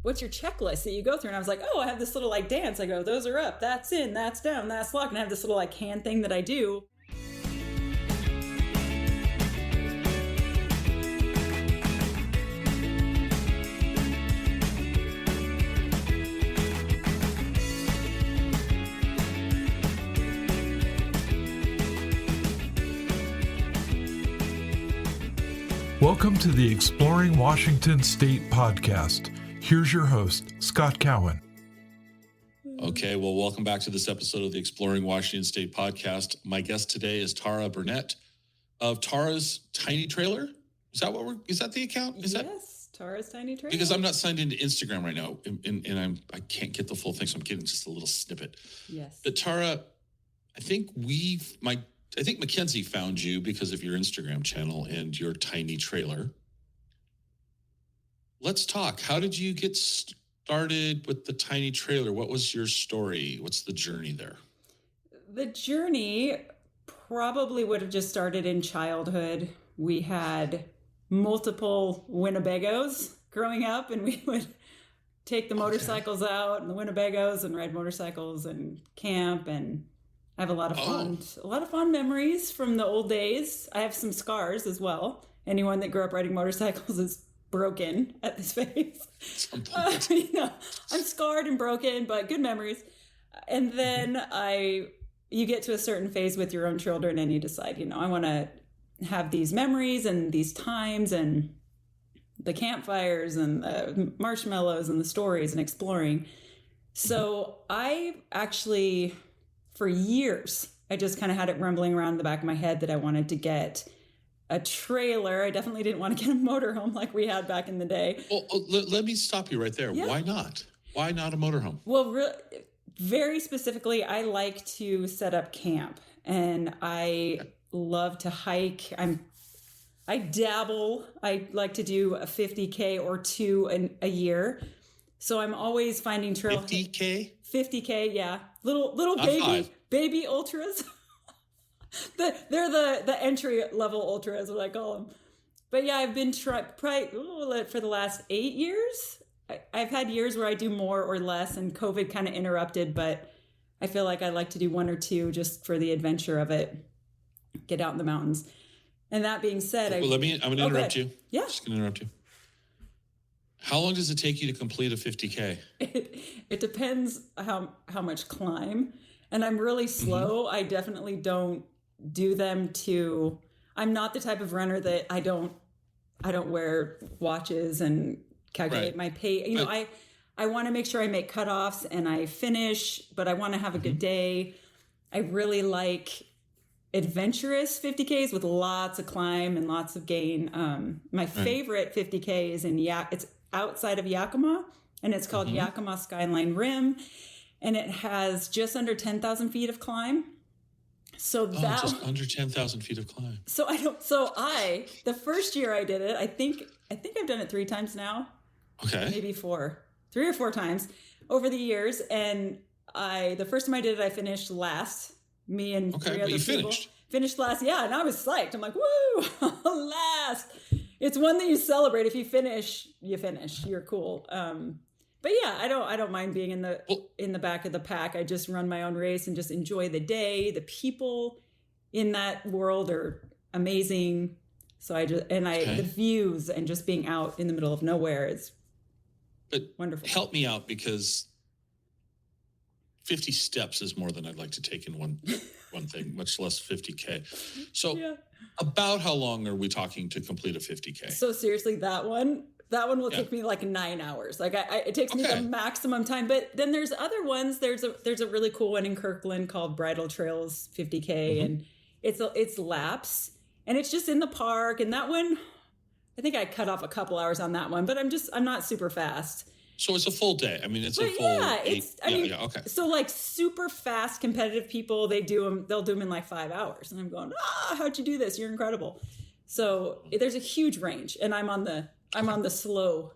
what's your checklist that you go through? And I was like, oh, I have this little like dance. I go, those are up, that's in, that's down, that's locked. And I have this little like hand thing that I do. Welcome to the Exploring Washington State podcast. Here's your host, Scott Cowan. Okay, well, welcome back to this episode of the Exploring Washington State podcast. My guest today is Tara Burnett of Tara's Tiny Trailer. Is that the account? Yes, Tara's Tiny Trailer. Because I'm not signed into Instagram right now, and I can't get the full thing, so I'm getting just a little snippet. Yes. But Tara, I think Mackenzie found you because of your Instagram channel and your tiny trailer. Let's talk. How did you get started with the tiny trailer? What was your story? What's the journey there? The journey probably would have just started in childhood. We had multiple Winnebagos growing up, and we would take the motorcycles out and the Winnebagos and ride motorcycles and camp, and I have a lot of fond memories from the old days. I have some scars as well. Anyone that grew up riding motorcycles is broken at this phase. I'm scarred and broken, but good memories. And then you get to a certain phase with your own children and you decide, I want to have these memories and these times and the campfires and the marshmallows and the stories and exploring. So I actually, for years, I just kind of had it rumbling around in the back of my head that I wanted to get a trailer. I definitely didn't want to get a motorhome like we had back in the day. Well, let me stop you right there. Yeah. Why not? Why not a motorhome? Well, very specifically, I like to set up camp, and I love to hike. I dabble. I like to do a 50K or two a year. So I'm always finding trail 50K? 50K, yeah. Little baby ultras. They're the entry level ultras, what I call them. But yeah, I've been for the last 8 years. I've had years where I do more or less, and COVID kind of interrupted, but I feel like I like to do one or two just for the adventure of it. Get out in the mountains. And that being said, I'm going to interrupt you. Yeah. Just going to interrupt you. How long does it take you to complete a 50K? It depends how much climb. And I'm really slow. I definitely don't do them I'm not the type of runner that I don't wear watches and calculate my pace. I want to make sure I make cutoffs and I finish, but I want to have a good day. I really like adventurous 50Ks with lots of climb and lots of gain. My favorite 50K is it's outside of Yakima, and it's called Yakima Skyline Rim, and it has just under 10,000 feet of climb. So just under 10,000 feet of climb. The first year I did it, I think I've done it 3 times now. Okay. Maybe 3 or 4 times over the years. And the first time I did it, I finished last. Me and 3 other people finished last. Yeah. And I was psyched. I'm like, woo, last. It's one that you celebrate. If you finish, you finish. You're cool. But yeah, I don't mind being in the back of the pack. I just run my own race and just enjoy the day. The people in that world are amazing. So the views and just being out in the middle of nowhere is wonderful. Help me out, because 50 steps is more than I'd like to take in one thing, much less 50K. So about how long are we talking to complete a 50K? So seriously, that one will take me like 9 hours. Like it takes me the maximum time. But then there's other ones. There's a really cool one in Kirkland called Bridle Trails 50K, and it's laps, and it's just in the park. And that one, I think I cut off a couple hours on that one, but I'm not super fast. So it's a full day. I mean, it's a full. Okay. So like super fast competitive people, they'll do them in like 5 hours, and I'm going, how'd you do this? You're incredible. So there's a huge range, and I'm on the slow.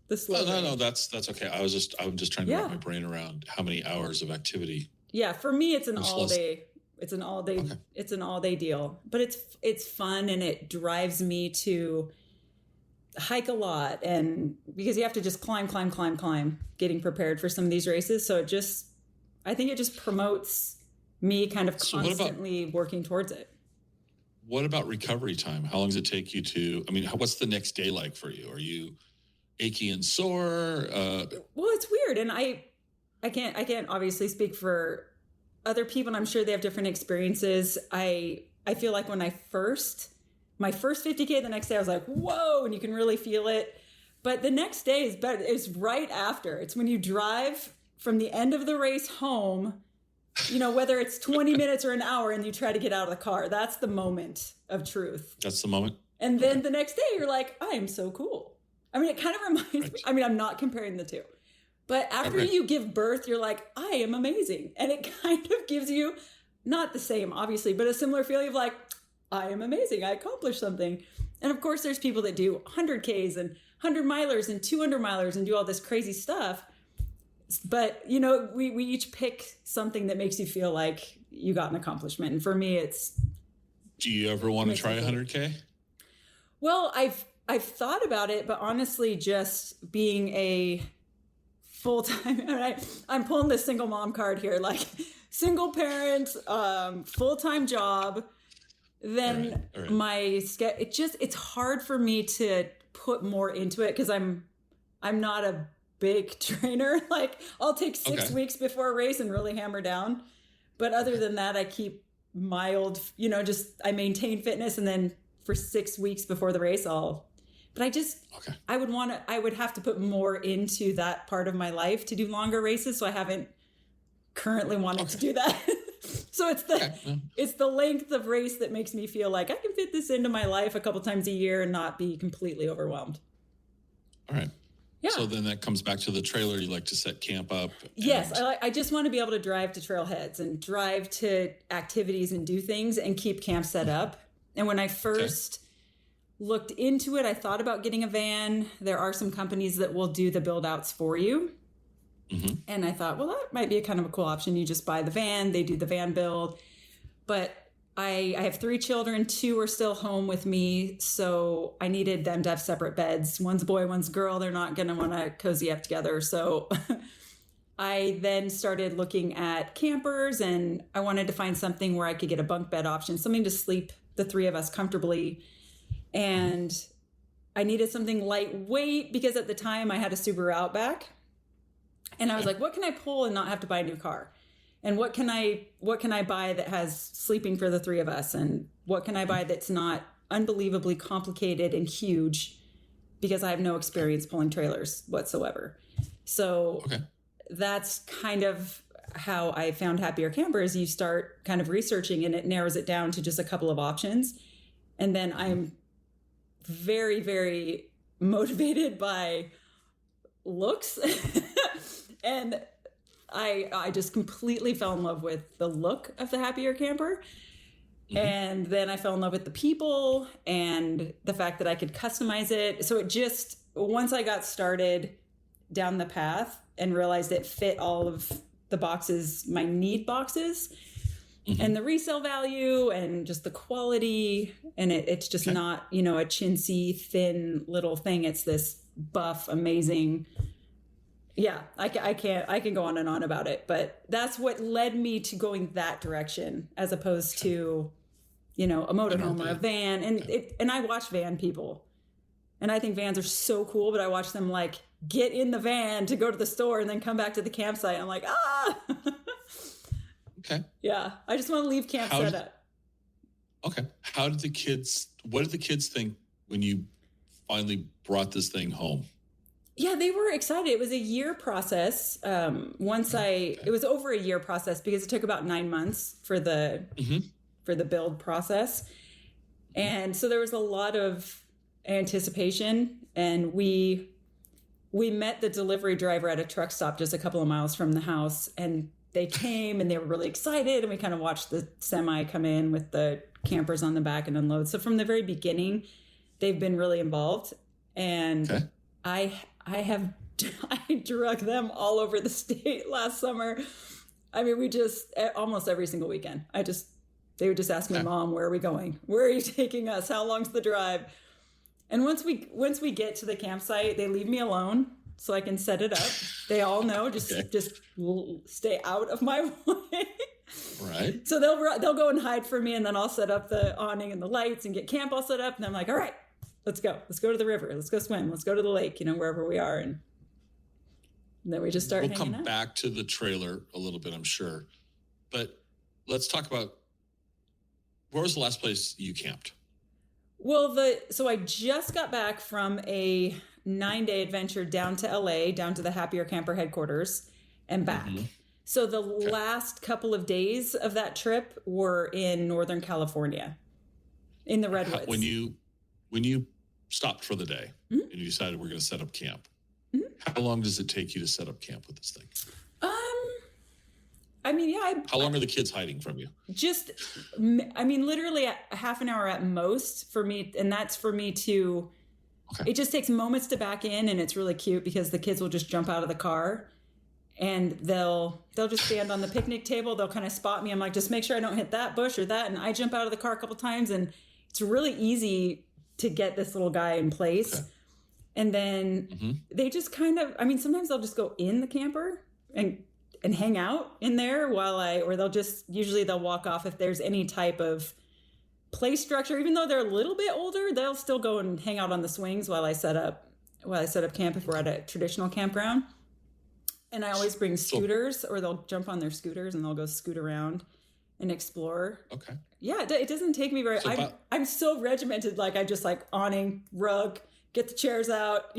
No, that's okay. I'm just trying to wrap my brain around how many hours of activity. Yeah, for me, it's an all day. It's an all day. Okay. It's an all day deal, but it's fun, and it drives me to hike a lot, and because you have to just climb, getting prepared for some of these races. So I think it just promotes me kind of constantly working towards it. What about recovery time? How long does it take you to, what's the next day like for you? Are you achy and sore? Well, it's weird. And I can't obviously speak for other people, and I'm sure they have different experiences. I feel like when my first 50K, the next day I was like, whoa, and you can really feel it. But the next day is better. It's right after. It's when you drive from the end of the race home, whether it's 20 minutes or an hour, and you try to get out of the car. That's the moment of truth. That's the moment. And then the next day you're like, I am so cool. It kind of reminds me, I'm not comparing the two. But after you give birth, you're like, I am amazing. And it kind of gives you, not the same, obviously, but a similar feeling of like, I am amazing. I accomplished something. And of course, there's people that do 100Ks and 100 milers and 200 milers and do all this crazy stuff. But, we each pick something that makes you feel like you got an accomplishment. And for me, it's... Do you ever want to try 100K? Well, I've thought about it, but honestly, just being a full-time... I'm pulling the single mom card here, like single parent, full-time job... Then all right. My schedule, it's hard for me to put more into it because I'm not a big trainer. Like I'll take 6 weeks before a race and really hammer down. But other than that, I keep mild, I maintain fitness. And then for 6 weeks before the race, I would have to put more into that part of my life to do longer races. So I haven't currently wanted to do that. So it's the length of race that makes me feel like I can fit this into my life a couple times a year and not be completely overwhelmed. All right. Yeah. So then that comes back to the trailer. You like to set camp up. Yes. I just want to be able to drive to trailheads and drive to activities and do things and keep camp set up. And when I first looked into it, I thought about getting a van. There are some companies that will do the build outs for you. Mm-hmm. And I thought, well, that might be a kind of a cool option. You just buy the van, they do the van build. But I have 3 children, 2 are still home with me. So I needed them to have separate beds. One's a boy, one's a girl. They're not going to want to cozy up together. So I then started looking at campers, and I wanted to find something where I could get a bunk bed option, something to sleep the 3 of us comfortably. And I needed something lightweight because at the time I had a Subaru Outback. And I was like, what can I pull and not have to buy a new car? And what can I buy that has sleeping for the 3 of us? And what can I buy that's not unbelievably complicated and huge because I have no experience pulling trailers whatsoever. So that's kind of how I found Happier Campers. You start kind of researching and it narrows it down to just a couple of options. And then I'm very, very motivated by looks. And I just completely fell in love with the look of the Happier Camper. Mm-hmm. And then I fell in love with the people and the fact that I could customize it. So once I got started down the path and realized it fit all of the boxes, my need boxes, mm-hmm. and the resale value and just the quality. And it's just not, a chintzy, thin little thing. It's this buff, amazing. Yeah, I can go on and on about it, but that's what led me to going that direction as opposed to, a motorhome or a van. And I watch van people, and I think vans are so cool, but I watch them like get in the van to go to the store and then come back to the campsite. I'm like, Okay. Yeah. I just want to leave camp set up. Okay. What did the kids think when you finally brought this thing home? Yeah, they were excited. It was a year process. It was over a year process because it took about 9 months for the build process. And so there was a lot of anticipation, and we met the delivery driver at a truck stop just a couple of miles from the house, and they came and they were really excited, and we kind of watched the semi come in with the campers on the back and unload. So from the very beginning, they've been really involved, and I drug them all over the state last summer. I mean, we just almost every single weekend. They would just ask me, Mom, where are we going? Where are you taking us? How long's the drive? And once we get to the campsite, they leave me alone so I can set it up. They all know, just stay out of my way. Right. So they'll go and hide for me, and then I'll set up the awning and the lights and get camp all set up. And I'm like, all right, let's go. Let's go to the river. Let's go swim. Let's go to the lake, wherever we are. And then we just start hanging out. We'll come back to the trailer a little bit, I'm sure. But let's talk about, where was the last place you camped? Well, so I just got back from a 9-day adventure down to LA, down to the Happier Camper headquarters and back. Mm-hmm. So the last couple of days of that trip were in Northern California, in the Redwoods. When you stopped for the day and you decided we're going to set up camp, how long does it take you to set up camp with this thing? How long are the kids hiding from you? Literally a half an hour at most for me. And that's for me to, it just takes moments to back in, and it's really cute because the kids will just jump out of the car and they'll just stand on the picnic table. They'll kind of spot me. I'm like, just make sure I don't hit that bush or that. And I jump out of the car a couple times, and it's really easy to get this little guy in place. Okay. And then they just kind of, sometimes they'll just go in the camper and hang out in there or they'll walk off if there's any type of play structure. Even though they're a little bit older, they'll still go and hang out on the swings while I set up camp if we're at a traditional campground. And I always bring scooters, or they'll jump on their scooters and they'll go scoot around and explore. Okay. Yeah, it doesn't take me very. I'm so regimented. Like I just awning, rug, get the chairs out,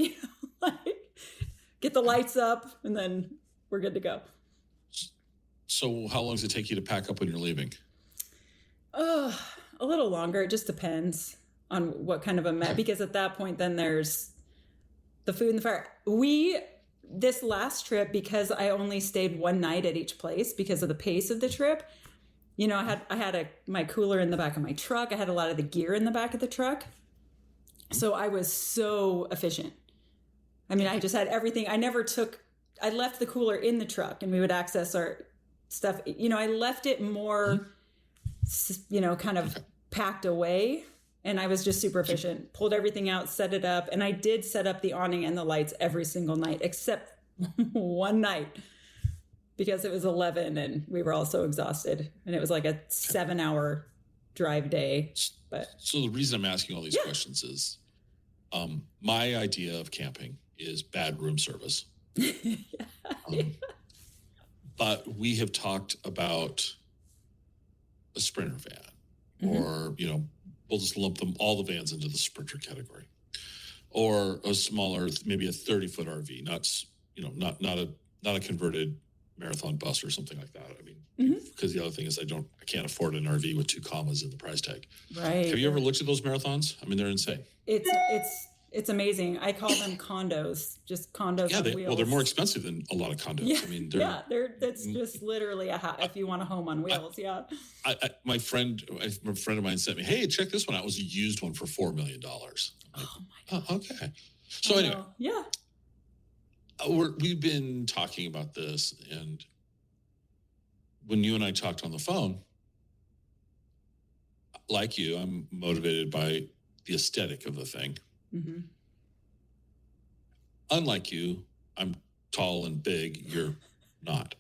get the lights up, and then we're good to go. So how long does it take you to pack up when you're leaving? A little longer. It just depends on what kind of a mess. Because at that point, then there's the food and the fire. This last trip, because I only stayed one night at each place because of the pace of the trip, I had my cooler in the back of my truck. I had a lot of the gear in the back of the truck. So I was so efficient. I just had everything. I left the cooler in the truck and we would access our stuff. I left it more, kind of packed away, and I was just super efficient. Pulled everything out, set it up. And I did set up the awning and the lights every single night, except one night because it was 11 and we were all so exhausted. And it was like a 7-hour drive day. So the reason I'm asking all these questions is my idea of camping is bad room service. But we have talked about a Sprinter van, or, we'll just lump all the vans into the Sprinter category, or a smaller, maybe a 30-foot RV, not a converted marathon bus or something like that. Because the other thing is I can't afford an RV with 2 commas in the price tag. Right. Have you ever looked at those marathons? They're insane. It's amazing. I call them condos, just condos on wheels. Well, they're more expensive than a lot of condos. That's just literally if you want a home on wheels. My friend of mine sent me, hey, check this one out. It was a used one for $4 million. Oh my God. Oh, okay. So anyway, we've been talking about this, and when you and I talked on the phone, like you, I'm motivated by the aesthetic of the thing. Mm-hmm. Unlike you, I'm tall and big. You're not.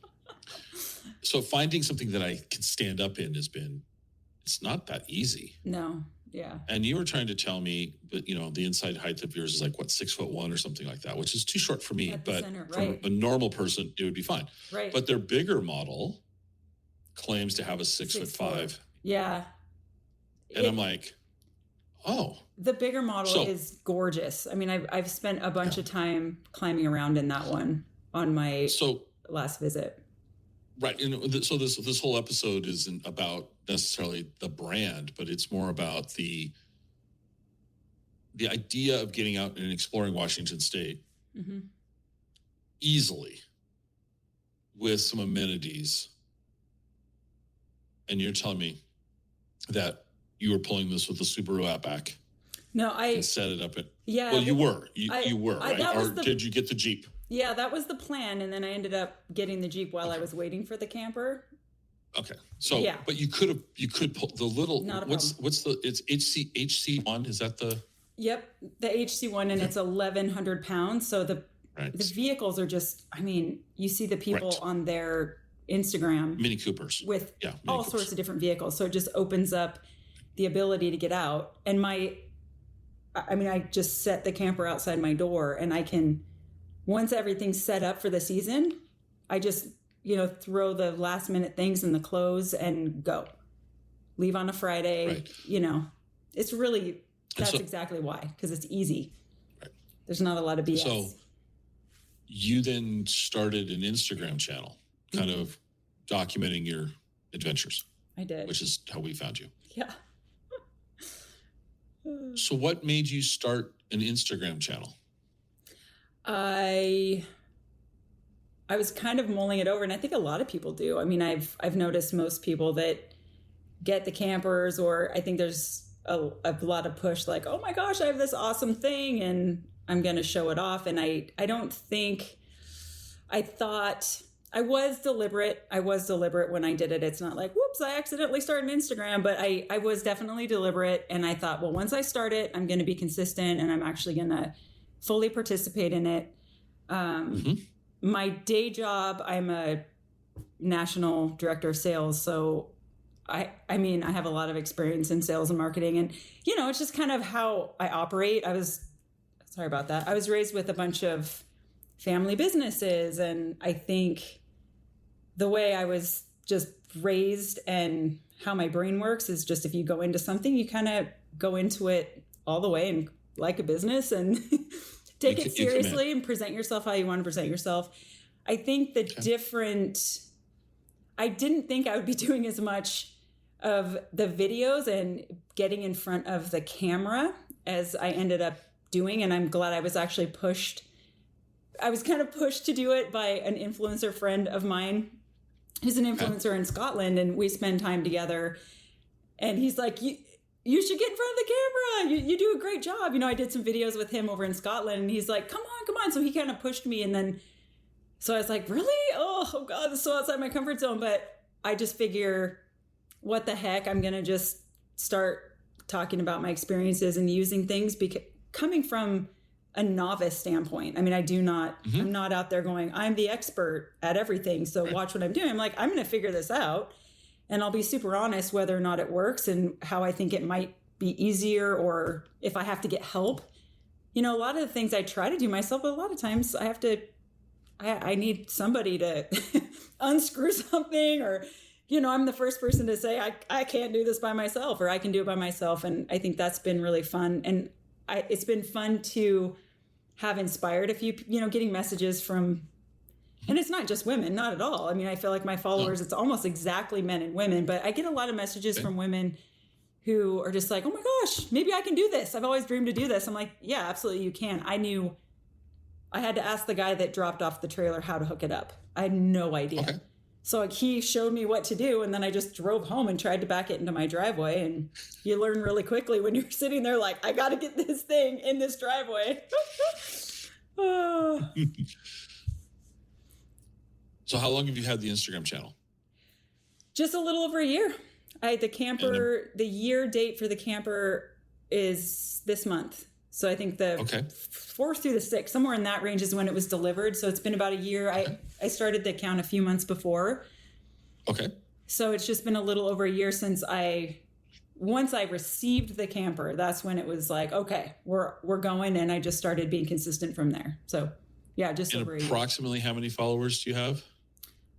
So finding something that I can stand up in it's not that easy. No. Yeah. And you were trying to tell me, but the inside height of yours is 6'1" or something like that, which is too short for me. But from a normal person, it would be fine. Right. But their bigger model claims to have a 6'5". Yeah. And I'm like, oh. The bigger model is gorgeous. I've spent a bunch of time climbing around in that one on my last visit. Right. And so this whole episode isn't about necessarily the brand, but it's more about the idea of getting out and exploring Washington State easily with some amenities. And you're telling me that you were pulling this with the Subaru Outback. No, I set it up. Well, you were. You were, right? Or did you get the Jeep? Yeah, that was the plan, and then I ended up getting the Jeep while I was waiting for the camper. Okay, so but you could pull the little. Not a what's the? It's HC1. Is that the? Yep, the HC1, and it's 1,100 pounds. So the vehicles are just, I mean, you see the people on their Instagram. Mini Coopers. With all sorts of different vehicles. So it just opens up the ability to get out. And I just set the camper outside my door, and I can, once everything's set up for the season, I just, throw the last minute things in the clothes and go. Leave on a Friday, it's really, that's exactly why, because it's easy. Right. There's not a lot of BS. So you then started an Instagram channel kind of documenting your adventures. I did. Which is how we found you. Yeah. So what made you start an Instagram channel? I was kind of mulling it over, and I think a lot of people do. I mean, I've noticed most people that get the campers, or I think there's a lot of push like, oh my gosh, I have this awesome thing and I'm going to show it off. And I thought I was deliberate. I was deliberate when I did it. It's not like, whoops, I accidentally started an Instagram, but I was definitely deliberate. And I thought, well, once I start it, I'm going to be consistent, and I'm actually going to fully participate in it. My day job, I'm a national director of sales. So I have a lot of experience in sales and marketing, and, it's just kind of how I operate. I was raised with a bunch of family businesses. And I think the way I was just raised and how my brain works is just, if you go into something, you kind of go into it all the way and like a business and take it seriously and present yourself how you want to present yourself. I think I didn't think I would be doing as much of the videos and getting in front of the camera as I ended up doing. And I'm glad I was actually pushed. I was kind of pushed to do it by an influencer friend of mine who's an influencer in Scotland. And we spend time together. And he's like, you should get in front of the camera. You do a great job. I did some videos with him over in Scotland, and he's like, come on. So he kind of pushed me. And then, so I was like, really? Oh God, this is so outside my comfort zone. But I just figure, what the heck? I'm going to just start talking about my experiences and using things, because coming from a novice standpoint. I mean, I'm not out there going, I'm the expert at everything, so watch what I'm doing. I'm like, I'm going to figure this out, and I'll be super honest whether or not it works and how I think it might be easier, or if I have to get help. A lot of the things I try to do myself, but a lot of times I need somebody to unscrew something, or, I'm the first person to say, I can't do this by myself, or I can do it by myself. And I think that's been really fun. And it's been fun to have inspired a few, getting messages from, and it's not just women, not at all. I mean, I feel like my followers, it's almost exactly men and women, but I get a lot of messages from women who are just like, oh my gosh, maybe I can do this. I've always dreamed to do this. I'm like, yeah, absolutely you can. I knew I had to ask the guy that dropped off the trailer how to hook it up. I had no idea. Okay. So he showed me what to do, and then I just drove home and tried to back it into my driveway. And you learn really quickly when you're sitting there like, I got to get this thing in this driveway. So how long have you had the Instagram channel? Just a little over a year. The year date for the camper is this month. So I think the 4th through the 6th, somewhere in that range is when it was delivered. So it's been about a year. I started the account a few months before. Okay. So it's just been a little over a year since once I received the camper, that's when it was like, okay, we're going. And I just started being consistent from there. So yeah, just over a year. Approximately how many followers do you have?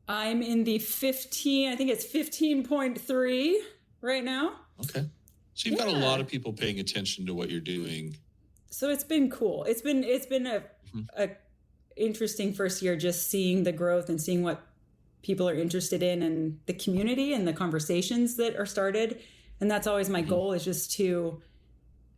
I'm in the 15.3 right now. Okay. So you've got a lot of people paying attention to what you're doing. So it's been cool. It's been a interesting first year, just seeing the growth and seeing what people are interested in, and the community and the conversations that are started. And that's always my goal, is just to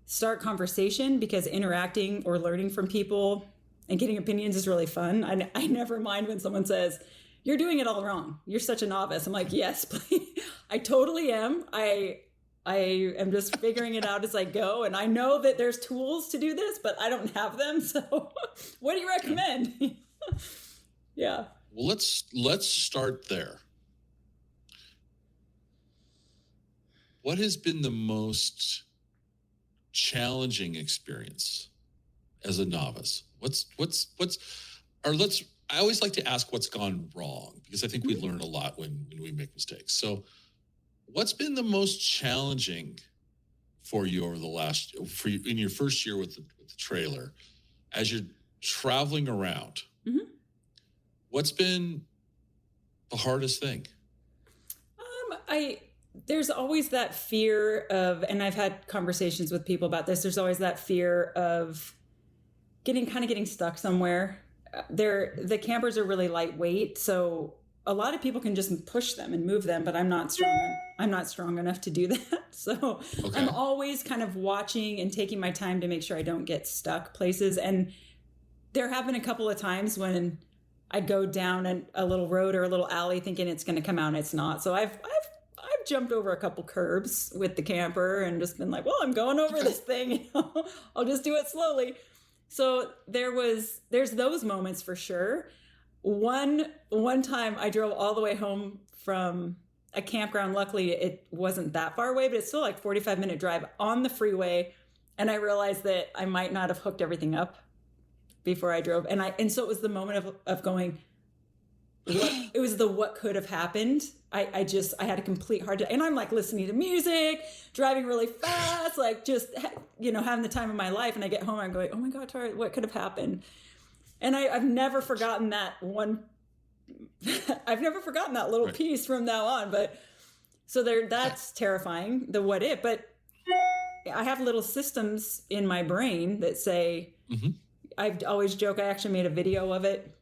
start conversation, because interacting or learning from people and getting opinions is really fun. I never mind when someone says, you're doing it all wrong. You're such a novice. I'm like, yes, please. I totally am. I am just figuring it out as I go. And I know that there's tools to do this, but I don't have them. So what do you recommend? Yeah. Well, let's start there. What has been the most challenging experience as a novice? I always like to ask what's gone wrong, because I think we learn a lot when we make mistakes. So what's been the most challenging for you over in your first year with the trailer, as you're traveling around? What's been the hardest thing? There's always that fear of, and I've had conversations with people about this, there's always that fear of getting stuck somewhere. The campers are really lightweight, so a lot of people can just push them and move them, but I'm not strong enough to do that. So okay. I'm always kind of watching and taking my time to make sure I don't get stuck places. And there have been a couple of times when I go down a little road or a little alley thinking it's going to come out and it's not. So I've jumped over a couple curbs with the camper and just been like, well, I'm going over this thing. I'll just do it slowly. So there's those moments for sure. One time I drove all the way home from a campground. Luckily, it wasn't that far away, but it's still like 45-minute drive on the freeway. And I realized that I might not have hooked everything up before I drove. And so it was the moment of going, it was the what could have happened. I had a complete hard time. And I'm like listening to music, driving really fast, like just, having the time of my life. And I get home, I'm going, oh my God, Tara, what could have happened? And I've never forgotten that one. I've never forgotten that little piece from now on. But so that's terrifying, the what if. But I have little systems in my brain that say, I've always joke, I actually made a video of it.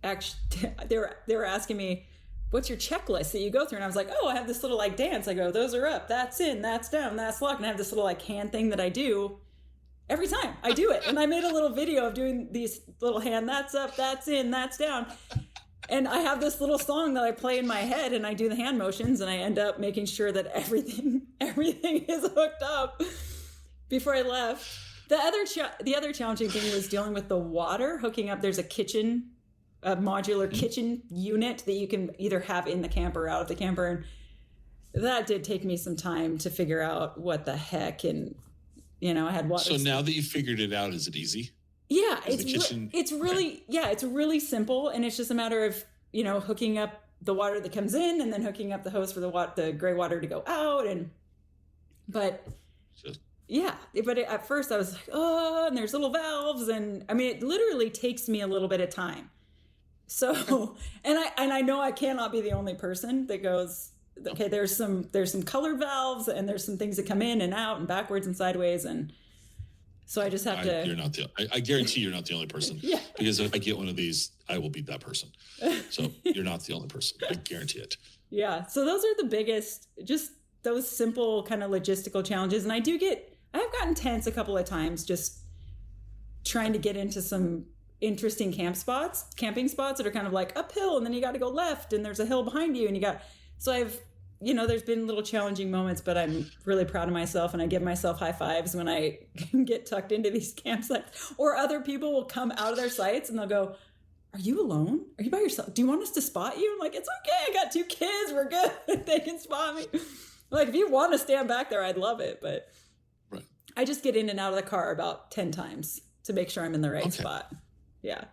Actually, they were asking me, what's your checklist that you go through? And I was like, oh, I have this little like dance. I go, those are up, that's in, that's down, that's locked. And I have this little like hand thing that I do every time I do it. And I made a little video of doing these little hand, that's up, that's in, that's down. And I have this little song that I play in my head and I do the hand motions and I end up making sure that everything is hooked up before I left. The other challenging thing was dealing with the water, hooking up. There's a modular kitchen unit that you can either have in the camper or out of the camper. And that did take me some time to figure out what the heck. And, I had water. So now that you figured it out, is it easy? Yeah, it's really simple. And it's just a matter of, hooking up the water that comes in and then hooking up the hose for the gray water to go out. But at first I was like, oh, and there's little valves. And I mean, it literally takes me a little bit of time. So, and I know I cannot be the only person that goes, okay, there's some color valves and there's some things that come in and out and backwards and sideways. And so I just have to. I guarantee you're not the only person. Yeah. Because if I get one of these, I will be that person. So you're not the only person. I guarantee it. Yeah. So those are the biggest, just those simple kind of logistical challenges. And I have gotten tense a couple of times just trying to get into some interesting camping spots that are kind of like uphill and then you got to go left and there's a hill behind you and there's been little challenging moments, but I'm really proud of myself and I give myself high fives when I get tucked into these campsites. Or other people will come out of their sites and they'll go, are you alone? Are you by yourself? Do you want us to spot you? I'm like, it's okay. I got 2 kids. We're good. They can spot me. Like, if you want to stand back there, I'd love it. But I just get in and out of the car about 10 times to make sure I'm in the right spot. Yeah.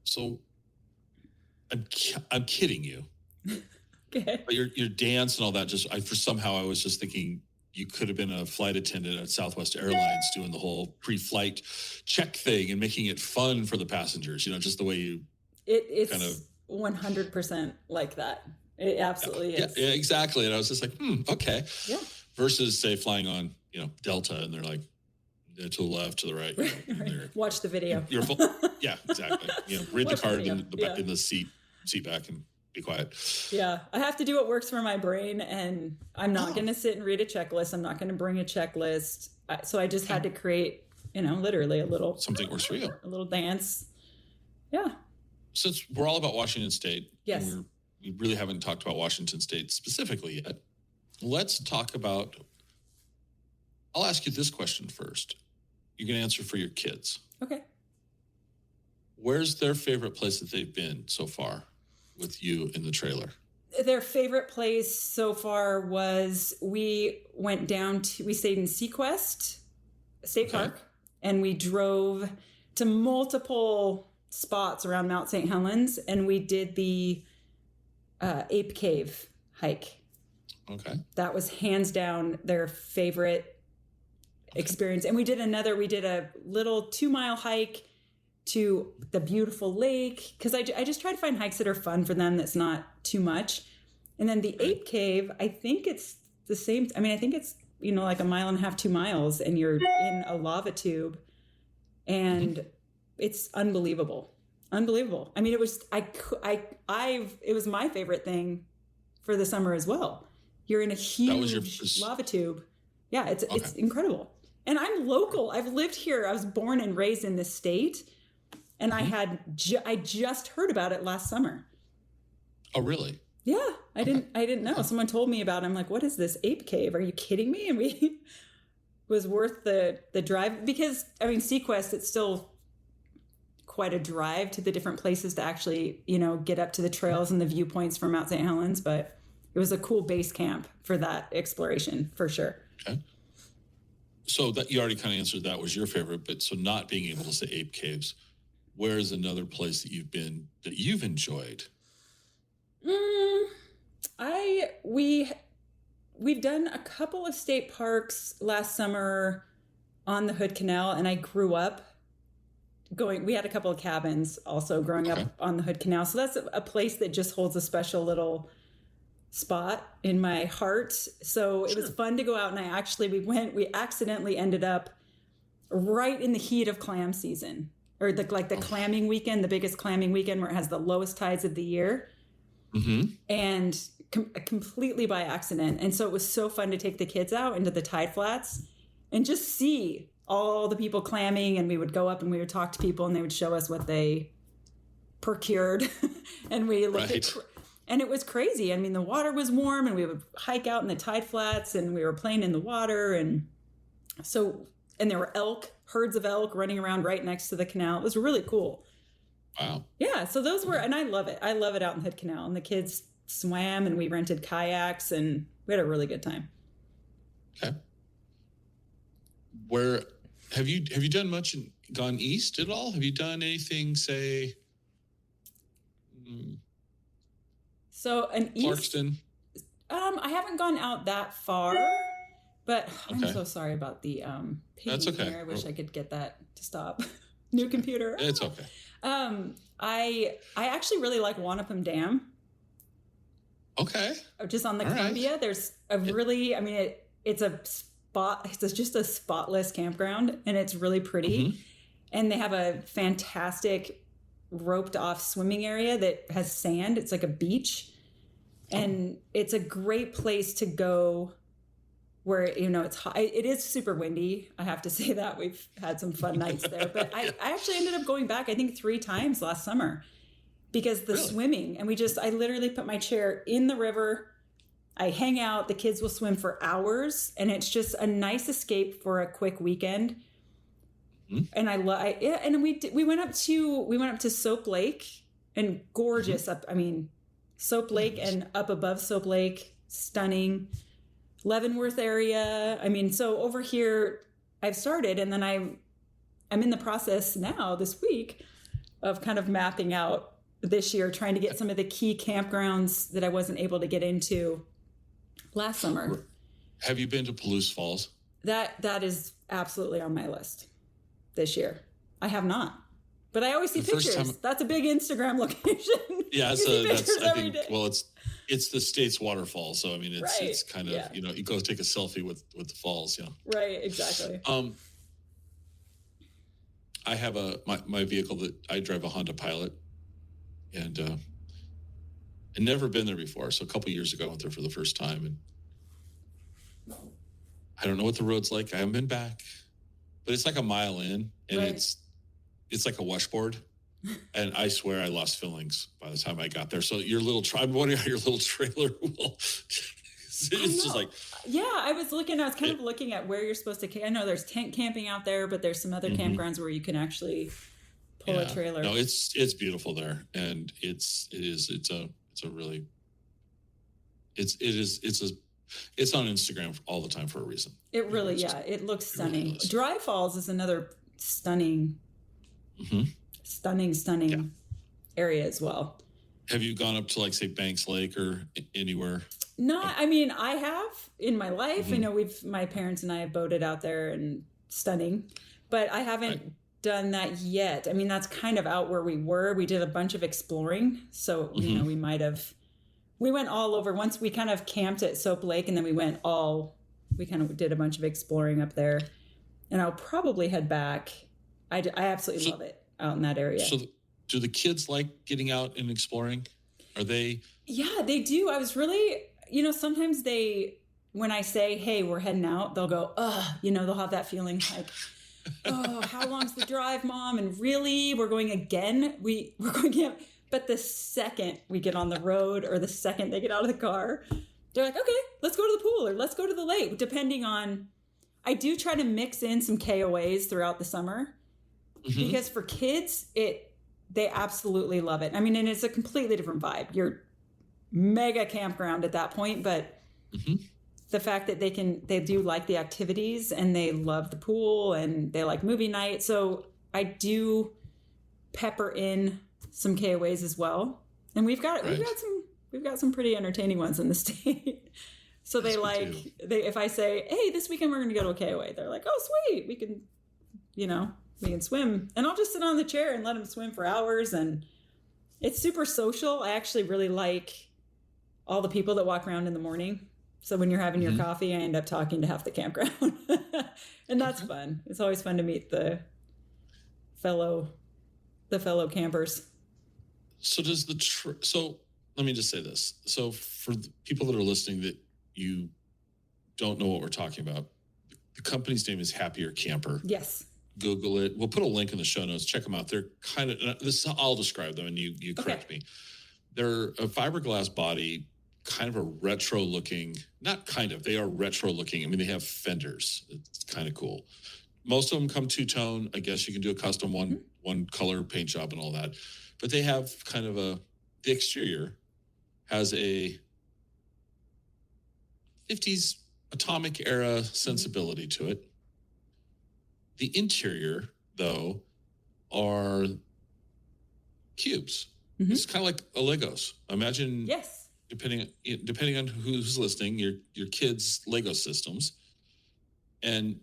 So I'm kidding you. Okay. But your dance and all that, I was just thinking you could have been a flight attendant at Southwest Airlines doing the whole pre-flight check thing and making it fun for the passengers, just the way you it's kind of 100% like that. It absolutely is. Yeah, exactly. And I was just like, okay. Yeah. Versus say flying on, Delta and they're like, to the left, to the right. Watch the video. You're full. Yeah, exactly. Read the card in the seat back and be quiet. Yeah, I have to do what works for my brain, and I'm not going to sit and read a checklist. I'm not going to bring a checklist. So I just had to create, literally a little something works for you. A little dance. Yeah. Since we're all about Washington State, yes, we really haven't talked about Washington State specifically yet. Let's talk about. I'll ask you this question first. You can answer for your kids. Okay. Where's their favorite place that they've been so far with you in the trailer? Their favorite place so far was we stayed in Sequest State Park, and we drove to multiple spots around Mount St. Helens, and we did the Ape Cave hike. Okay. That was hands down their favorite experience. And we did a little 2-mile hike to the beautiful lake, because I just try to find hikes that are fun for them, that's not too much. And then the Ape Cave, I think it's the same. I mean, I think it's, like 1.5 miles, 2 miles, and you're in a lava tube, and it's unbelievable. Unbelievable. I mean, it was, it was my favorite thing for the summer as well. You're in a huge lava tube. Yeah, it's incredible. And I'm local. I've lived here. I was born and raised in this state. And I just heard about it last summer. Oh, really? Yeah, I didn't know. Someone told me about it. I'm like, what is this Ape Cave? Are you kidding me? And we was worth the drive, because Sequest, it's still quite a drive to the different places to actually, get up to the trails and the viewpoints from Mount St. Helens, but it was a cool base camp for that exploration for sure. Okay. So that you already kind of answered that was your favorite, but so not being able to say Ape Caves, where is another place that you've been that you've enjoyed? We've done a couple of state parks last summer on the Hood Canal, and I grew up we had a couple of cabins also growing up on the Hood Canal. So that's a place that just holds a special little spot in my heart. So it was fun to go out, and we accidentally ended up right in the heat of clam season, or the clamming weekend, the biggest clamming weekend, where it has the lowest tides of the year. And completely by accident. And so it was so fun to take the kids out into the tide flats and just see all the people clamming. And we would go up and we would talk to people, and they would show us what they procured. And we looked at, and it was crazy. I mean, the water was warm, and we would hike out in the tide flats, and we were playing in the water. And there were herds of elk running around right next to the canal. It was really cool. Wow. Yeah. So those were, and I love it. I love it out in the Hood Canal, and the kids swam, and we rented kayaks, and we had a really good time. Okay. Where have you done much and gone east at all? Have you done anything, say, so an Clarkston? I haven't gone out that far, but I'm so sorry about the That's okay. here. I wish I could get that to stop. New computer. It's okay. I actually really like Wanapum Dam. Okay. Just on the Columbia. Right. There's a really, it's a spot. It's just a spotless campground, and it's really pretty. And they have a fantastic roped off swimming area that has sand. It's like a beach, and it's a great place to go where, it's hot. It is super windy. I have to say that. We've had some fun nights there, but I actually ended up going back, I think 3 times last summer, because the swimming, and I literally put my chair in the river. I hang out, the kids will swim for hours, and it's just a nice escape for a quick weekend. And and we went up to Soap Lake, and gorgeous Soap Lake, and up above Soap Lake, stunning. Leavenworth area. So over here I've started, and then I'm in the process now this week of kind of mapping out this year, trying to get some of the key campgrounds that I wasn't able to get into last summer. Have you been to Palouse Falls? That is absolutely on my list this year. I have not, but I always see pictures. That's a big Instagram location. Yeah, it's the state's waterfall, so it's kind of you go take a selfie with the falls. Right, exactly. I have my vehicle that I drive, a Honda Pilot, and I'd never been there before. So a couple years ago, I went there for the first time, and I don't know what the road's like. I haven't been back, but it's like a mile in, and it's like a washboard. And I swear I lost fillings by the time I got there. So I'm wondering how your little trailer will. It's just like. Yeah, I was kind of looking at where you're supposed to. I know there's tent camping out there, but there's some other campgrounds where you can actually pull a trailer. No, it's beautiful there, and it's a really It's on Instagram all the time for a reason. It really, it looks stunning. Really Dry Falls is another stunning area as well. Have you gone up to, like, say, Banks Lake or anywhere? No, I mean, I have in my life. I know my parents and I have boated out there, and stunning, but I haven't done that yet. I mean, that's kind of out where we were. We did a bunch of exploring. So, you know, we went all over. Once we kind of camped at Soap Lake, and then we kind of did a bunch of exploring up there, and I'll probably head back. I absolutely love it out in that area. So do the kids like getting out and exploring? Are they? Yeah, they do. I was really, sometimes when I say, hey, we're heading out, they'll go, they'll have that feeling like, oh, how long's the drive, Mom? And really, we're going again? We're going camp. But the second we get on the road, or the second they get out of the car, they're like, okay, let's go to the pool, or let's go to the lake, depending on, I do try to mix in some KOAs throughout the summer, because for kids, they absolutely love it. I mean, and it's a completely different vibe. You're mega campground at that point, but the fact that they do like the activities, and they love the pool, and they like movie night. So I do pepper in some KOAs as well. And we've got some pretty entertaining ones in the state. So they if I say, hey, this weekend we're going to go to a KOA, they're like, oh, sweet. We can swim, and I'll just sit on the chair and let them swim for hours. And it's super social. I actually really like all the people that walk around in the morning. So when you're having your coffee, I end up talking to half the campground, and that's fun. It's always fun to meet the fellow campers. So so let me just say this. So for the people that are listening that you don't know what we're talking about, the company's name is Happier Camper. Yes. Google it. We'll put a link in the show notes. Check them out. They're kind of, I'll describe them, and you correct me. They're a fiberglass body, kind of a retro looking, not kind of, they are retro looking. I mean, they have fenders. It's kind of cool. Most of them come two-tone. I guess you can do a custom one color paint job and all that. But they have kind of the exterior has a 50s atomic era sensibility to it. The interior, though, are cubes. It's kind of like a Legos. Imagine, depending on who's listening, your kids' Lego systems, and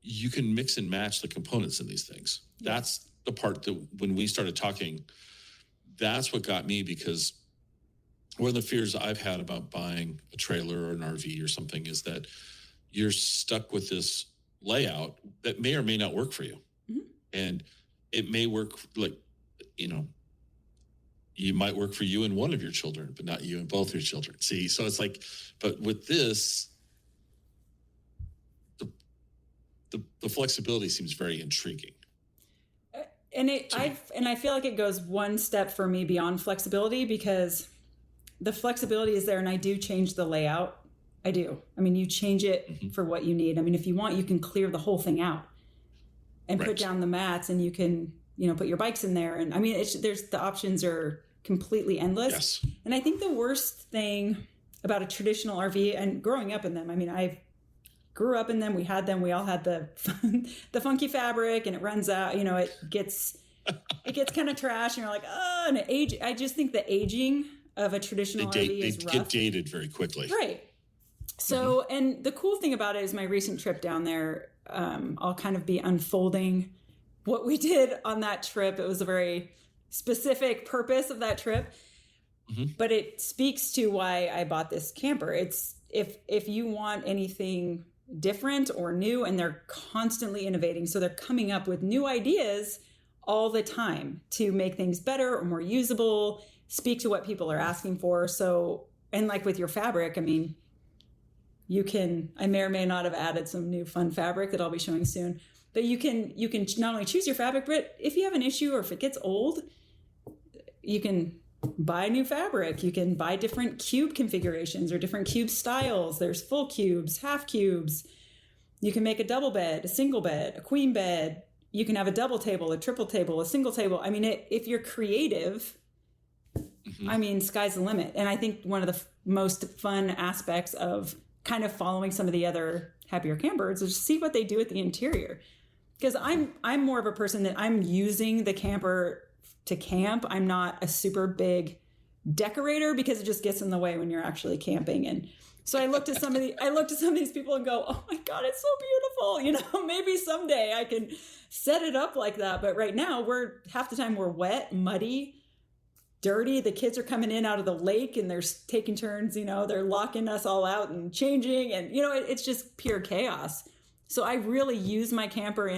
you can mix and match the components in these things. That's the part that when we started talking, that's what got me, because one of the fears I've had about buying a trailer or an RV or something is that you're stuck with this layout that may or may not work for you. And it may work, like, you might work for you and one of your children, but not you and both your children. See, so it's like, but with this, the flexibility seems very intriguing. And I feel like it goes one step for me beyond flexibility, because the flexibility is there, and I do change the layout. I do. I mean, you change it for what you need. I mean, if you want, you can clear the whole thing out and put down the mats, and you can, put your bikes in there. And I mean, the options are completely endless. Yes. And I think the worst thing about a traditional RV, and growing up in them, I mean, I grew up in them. We had them. We all had the funky fabric, and it runs out. It gets kind of trash, and you're like, oh, and I just think the aging of a traditional RV is rough. They get dated very quickly. Right. So, and the cool thing about it is my recent trip down there, I'll kind of be unfolding what we did on that trip. It was a very specific purpose of that trip, but it speaks to why I bought this camper. It's if you want anything different or new, and they're constantly innovating. So they're coming up with new ideas all the time to make things better or more usable, speak to what people are asking for. So, and like with your fabric, I mean, I may or may not have added some new fun fabric that I'll be showing soon, but you can not only choose your fabric, but if you have an issue or if it gets old, you can buy new fabric. You can buy different cube configurations or different cube styles. There's full cubes, half cubes. You can make a double bed, a single bed, a queen bed. You can have a double table, a triple table, a single table. I mean, if you're creative, I mean, sky's the limit. And I think one of the most fun aspects of kind of following some of the other happier campers is see what they do at the interior. Because I'm more of a person that I'm using the camper to camp. I'm not a super big decorator because it just gets in the way when you're actually camping. And so I looked at some of these people and go, oh my God, it's so beautiful. You know, maybe someday I can set it up like that. But right now half the time we're wet, muddy, dirty. The kids are coming in out of the lake and they're taking turns, you know, they're locking us all out and changing. And, you know, it's just pure chaos. So I really use my camper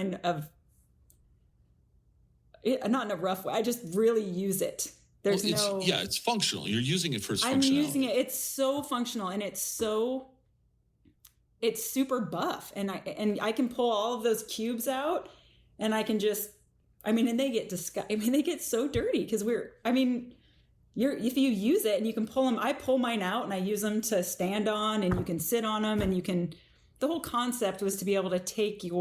not in a rough way. I just really use it. It's functional. You're using it for its functionality. I'm using it. It's so functional and it's super buff. And I can pull all of those cubes out and I can just, and they get they get so dirty because if you use it and you can pull them, I pull mine out and I use them to stand on and you can sit on them and the whole concept was to be able to take you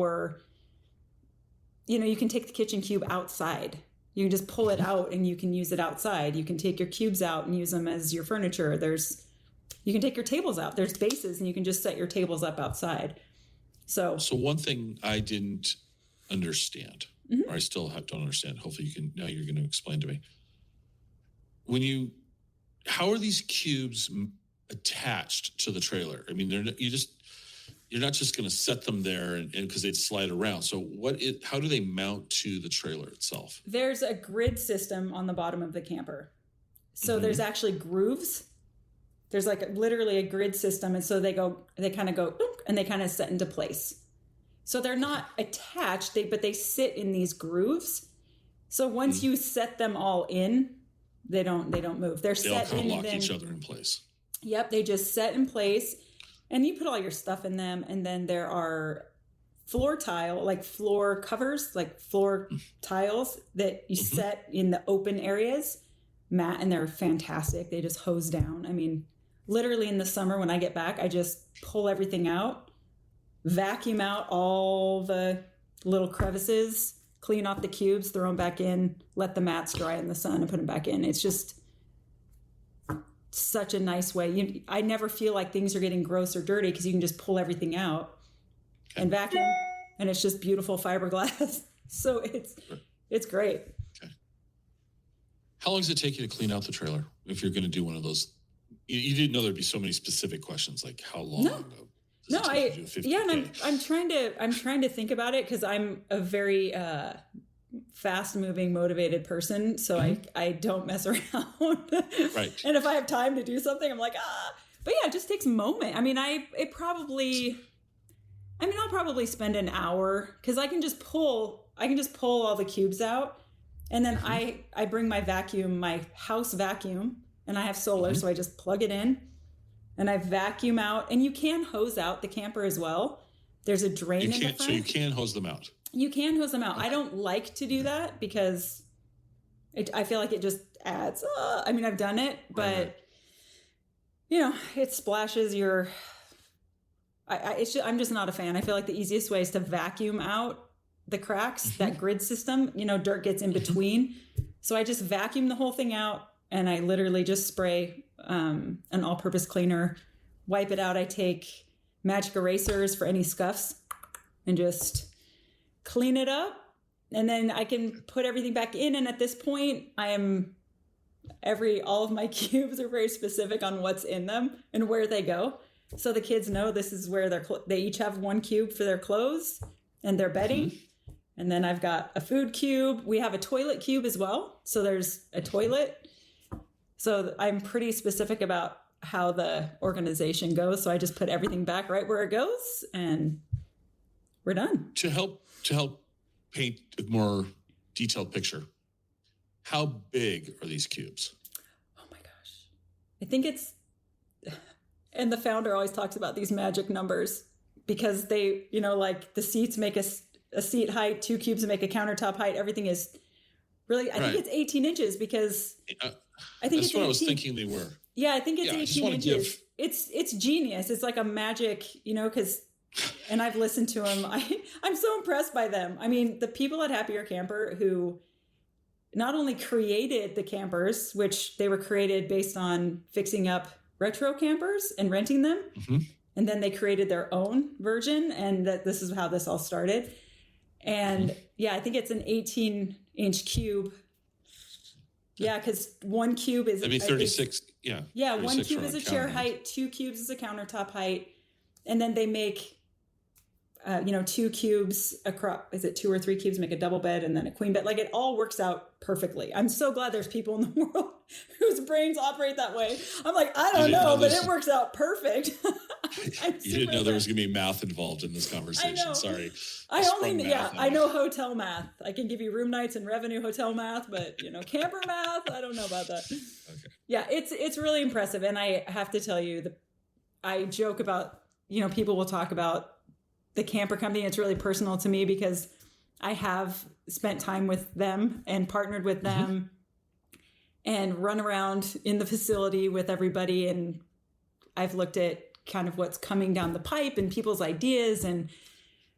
can take the kitchen cube outside. You can just pull it out and you can use it outside. You can take your cubes out and use them as your furniture. You can take your tables out. There's bases and you can just set your tables up outside. So one thing I didn't understand, or I still don't understand. Hopefully now you're going to explain to me. How are these cubes attached to the trailer? I mean, you're not just going to set them there and because they'd slide around. So how do they mount to the trailer itself? There's a grid system on the bottom of the camper. So there's actually grooves. There's literally a grid system. And so they kind of go, and they kind of set into place. So they're not attached, but they sit in these grooves. So once you set them all in, they don't move. They all kind of lock each other in place. Yep. They just set in place. And you put all your stuff in them. And then there are floor covers, like floor tiles that you set in the open areas. And they're fantastic. They just hose down. I mean, literally in the summer when I get back, I just pull everything out, vacuum out all the little crevices, clean off the cubes, throw them back in, let the mats dry in the sun and put them back in. It's just such a nice way. I never feel like things are getting gross or dirty because you can just pull everything out and vacuum, and it's just beautiful fiberglass. So it's great. Okay. How long does it take you to clean out the trailer if you're going to do one of those? You didn't know there'd be so many specific questions like how long? I'm trying to think about it because I'm a very fast-moving, motivated person, so I don't mess around. Right. And if I have time to do something, I'm like, But yeah, it just takes a moment. I'll probably spend an hour because I can just pull all the cubes out, and then I bring my house vacuum, and I have solar, so I just plug it in, and I vacuum out. And you can hose out the camper as well. There's a drain in the front. So you can hose them out. You can hose them out. Okay. I don't like to do that because I feel like it just adds. I've done it, but it splashes your. I'm just not a fan. I feel like the easiest way is to vacuum out the cracks. That grid system. Dirt gets in between, so I just vacuum the whole thing out, and I literally just spray an all-purpose cleaner, wipe it out. I take magic erasers for any scuffs, and just clean it up, and then I can put everything back in. And at this point, all of my cubes are very specific on what's in them and where they go. So the kids know this is where they each have one cube for their clothes and their bedding. And then I've got a food cube. We have a toilet cube as well. So there's a toilet. So I'm pretty specific about how the organization goes. So I just put everything back right where it goes, and we're done. To help paint a more detailed picture, how big are these cubes? Oh my gosh. I think and the founder always talks about these magic numbers because they, like the seats make a seat height, 2 cubes make a countertop height. Everything is really, I think it's 18 inches because I think that's what I was thinking they were. Yeah, I think it's 18 inches. It's genius. It's like a magic, because, and I've listened to them. I'm so impressed by them. The people at Happier Camper who not only created the campers, which they were created based on fixing up retro campers and renting them. Mm-hmm. And then they created their own version. And this is how this all started. And yeah, I think it's an 18-inch cube. Yeah, because one cube is... Maybe 36, yeah. Yeah, 36 one cube for is a a chair counter height, 2 cubes is a countertop height. And then they make... 2 cubes across, is it 2 or 3 cubes make a double bed and then a queen bed? Like it all works out perfectly. I'm so glad there's people in the world whose brains operate that way. I'm like, I don't know, but it works out perfect. You didn't know there was going to be math involved in this conversation. I know. Sorry. I know hotel math. I can give you room nights and revenue hotel math, but camper math, I don't know about that. Okay. Yeah, it's really impressive. And I have to tell you I joke about, people will talk about the camper company. It's really personal to me because I have spent time with them and partnered with them and run around in the facility with everybody. And I've looked at kind of what's coming down the pipe and people's ideas. And,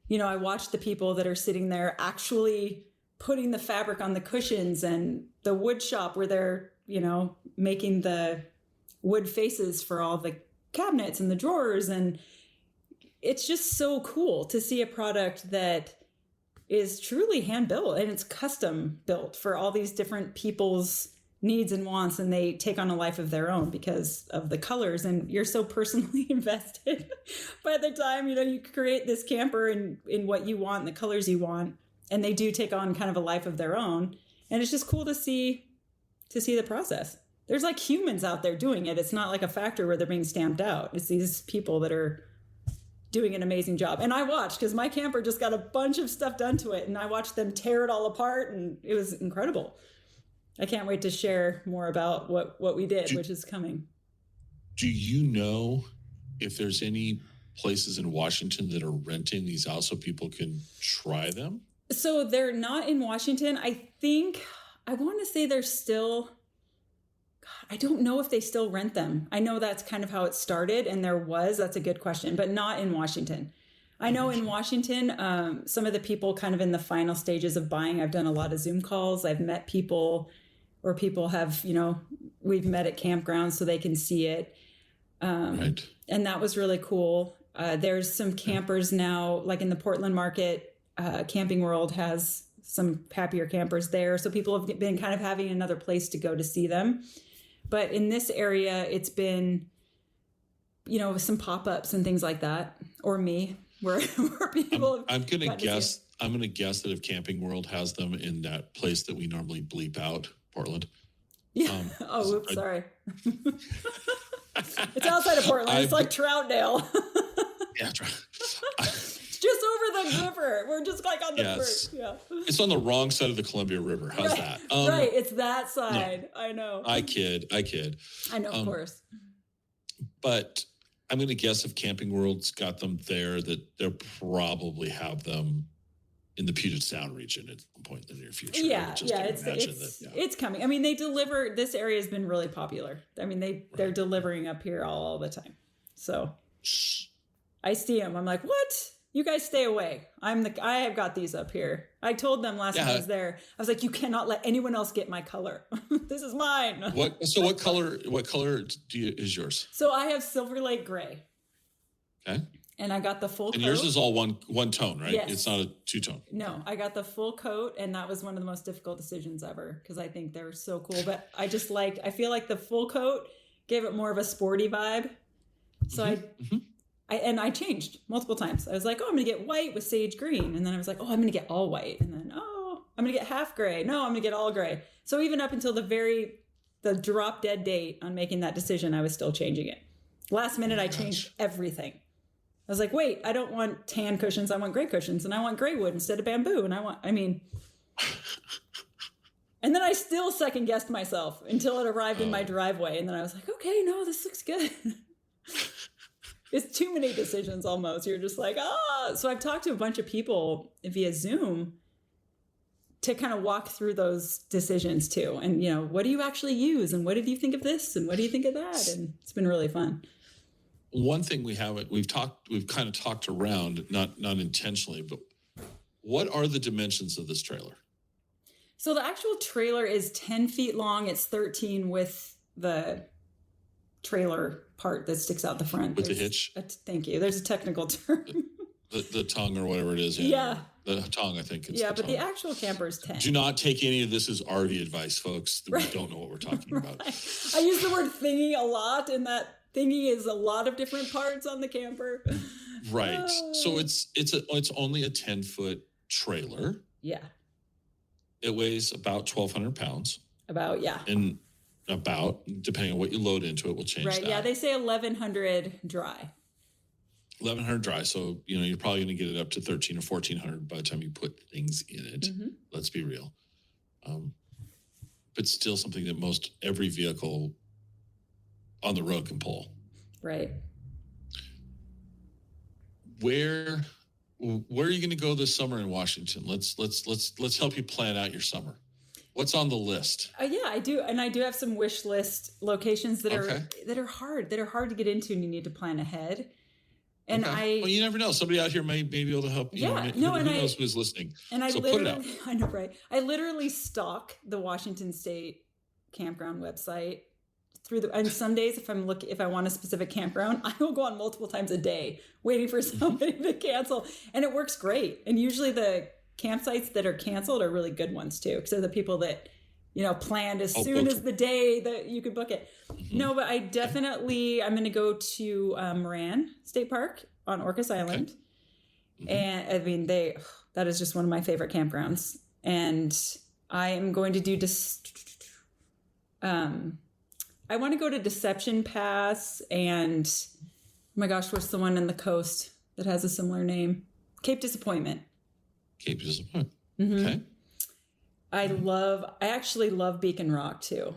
I watch the people that are sitting there actually putting the fabric on the cushions and the wood shop where they're, making the wood faces for all the cabinets and the drawers. And it's just so cool to see a product that is truly hand built and it's custom built for all these different people's needs and wants. And they take on a life of their own because of the colors. And you're so personally invested by the time, you create this camper in what you want and the colors you want. And they do take on kind of a life of their own. And it's just cool to see the process. There's like humans out there doing it. It's not like a factory where they're being stamped out. It's these people that are doing an amazing job. And I watched because my camper just got a bunch of stuff done to it and I watched them tear it all apart and it was incredible. I can't wait to share more about what we did, which is coming. Do you know if there's any places in Washington that are renting these out so people can try them? So they're not in Washington. I want to say they're still... I don't know if they still rent them. I know that's kind of how it started and that's a good question, but not in Washington. I know in Washington, some of the people kind of in the final stages of buying, I've done a lot of Zoom calls. I've met people or people have, we've met at campgrounds so they can see it. Right. And that was really cool. There's some campers now, like in the Portland market, Camping World has some happier campers there. So people have been kind of having another place to go to see them. But in this area, it's been, some pop-ups and things like that, or me, where people. I'm gonna guess that if Camping World has them in that place that we normally bleep out, Portland. Yeah. Oops, sorry. It's outside of Portland. It's like Troutdale. Yeah. Just over the river. We're just like on the yes. Yeah. It's on the wrong side of the Columbia River. How's that? Right. It's that side. No, I know. I kid. I know, of course. But I'm going to guess if Camping World's got them there, that they'll probably have them in the Puget Sound region at some point in the near future. Yeah. It's coming. I mean, they deliver. This area has been really popular. I mean, they're delivering up here all the time. So I see them. I'm like, what? You guys stay away. I have got these up here. I told them last time I was there. I was like, you cannot let anyone else get my color. This is mine. What color is yours? So I have Silver Lake gray. Okay. And I got the full coat. And yours is all one tone, right? Yes. It's not a two-tone. No, I got the full coat, and that was one of the most difficult decisions ever because I think they're so cool. But I feel like the full coat gave it more of a sporty vibe. So I changed multiple times. I was like, I'm going to get white with sage green. And then I was like, I'm going to get all white. And then, I'm going to get half gray. No, I'm going to get all gray. So even up until the drop dead date on making that decision, I was still changing it. Last minute, I changed everything. I was like, wait, I don't want tan cushions. I want gray cushions. And I want gray wood instead of bamboo. And and then I still second guessed myself until it arrived in my driveway. And then I was like, okay, no, this looks good. It's too many decisions almost. You're just like, So I've talked to a bunch of people via Zoom to kind of walk through those decisions too. And, what do you actually use? And what did you think of this? And what do you think of that? And it's been really fun. One thing we've kind of talked around, not intentionally, but what are the dimensions of this trailer? So the actual trailer is 10 feet long. It's 13 with the trailer part that sticks out the front. With the hitch? Thank you. There's a technical term. The tongue or whatever it is. Yeah. The tongue, I think. Yeah, but the actual camper is 10. Do not take any of this as RV advice, folks. Right. We don't know what we're talking about. I use the word thingy a lot, and that thingy is a lot of different parts on the camper. Right. So it's only a 10-foot trailer. Yeah. It weighs about 1,200 pounds. About, yeah. And depending on what you load into it, will change right, that. Yeah, they say 1,100 dry. 1,100 dry. So, you're probably going to get it up to 1,300 or 1,400 by the time you put things in it. Mm-hmm. Let's be real. But still something that every vehicle on the road can pull. Right. Where are you going to go this summer in Washington? Let's help you plan out your summer. What's on the list? Yeah, I do, and I do have some wish list locations that are hard to get into, and you need to plan ahead. And well, you never know. Somebody out here may be able to help. Who knows who's listening? And so put it out. I know, right? I literally stalk the Washington State campground website and some days if I want a specific campground, I will go on multiple times a day waiting for somebody to cancel, and it works great. And usually the campsites that are canceled are really good ones too, because they're the people that planned as soon as the day that you could book it. Mm-hmm. No, but I'm going to go to Moran State Park on Orcas Island. Okay. Mm-hmm. And I mean, that is just one of my favorite campgrounds. And I am going to do I want to go to Deception Pass and oh my gosh, what's the one in the coast that has a similar name? Cape Disappointment. Cape Disappointment. Mm-hmm. Okay. I actually love Beacon Rock too,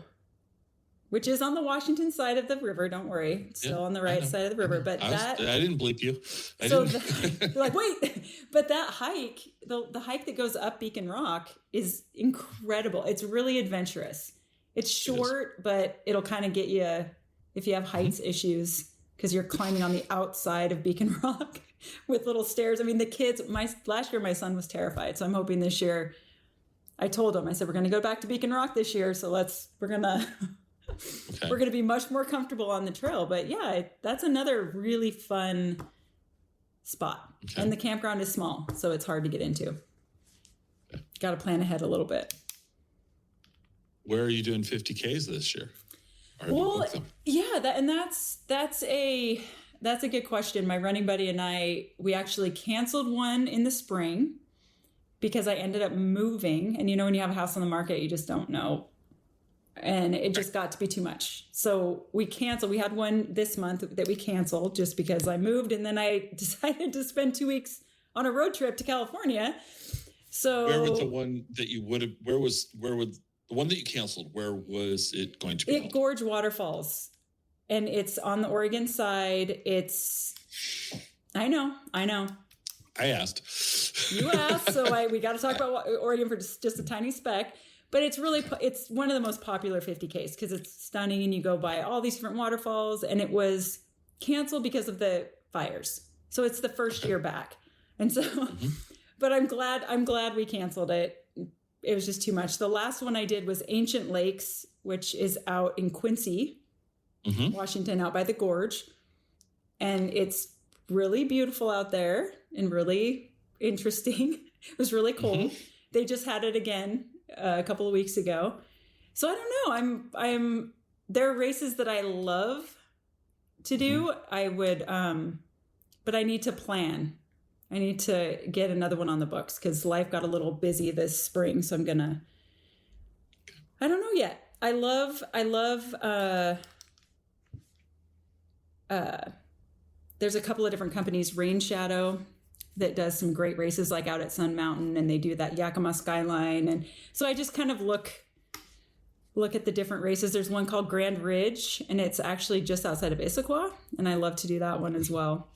which is on the Washington side of the river. Don't worry. It's still on the right side of the river. But I didn't bleep you. You're like, wait, but that hike, the hike that goes up Beacon Rock is incredible. It's really adventurous. It's short, but it'll kind of get you if you have heights issues, because you're climbing on the outside of Beacon Rock with little stairs. I mean, the kids, last year my son was terrified. So I'm hoping this year, I told him, I said, we're going to go back to Beacon Rock this year. So we're going to be much more comfortable on the trail. But yeah, that's another really fun spot. Okay. And the campground is small, so it's hard to get into. Okay. Got to plan ahead a little bit. Where are you doing 50Ks this year? Well, yeah, that's a good question. My running buddy and we actually canceled one in the spring because I ended up moving. And when you have a house on the market, you just don't know. And it just got to be too much. So we canceled. We had one this month that we canceled just because I moved. And then I decided to spend 2 weeks on a road trip to California. So where was the one that you would have, the one that you canceled, where was it going to be? It Gorge Waterfalls. And it's on the Oregon side. I know. I asked. You asked, so we got to talk about Oregon for just a tiny speck. But it's one of the most popular 50Ks because it's stunning and you go by all these different waterfalls. And it was canceled because of the fires. So it's the first year back. And so, but I'm glad we canceled it. It was just too much. The last one I did was Ancient Lakes, which is out in Quincy, Washington, out by the gorge. And it's really beautiful out there and really interesting. It was really cold. Mm-hmm. They just had it again a couple of weeks ago. So I don't know. There are races that I love to do. I would, but I need to plan. I need to get another one on the books because life got a little busy this spring. So I don't know yet. I love, there's a couple of different companies, Rain Shadow, that does some great races like out at Sun Mountain, and they do that Yakima skyline. And so I just kind of look at the different races. There's one called Grand Ridge, and it's actually just outside of Issaquah. And I love to do that one as well.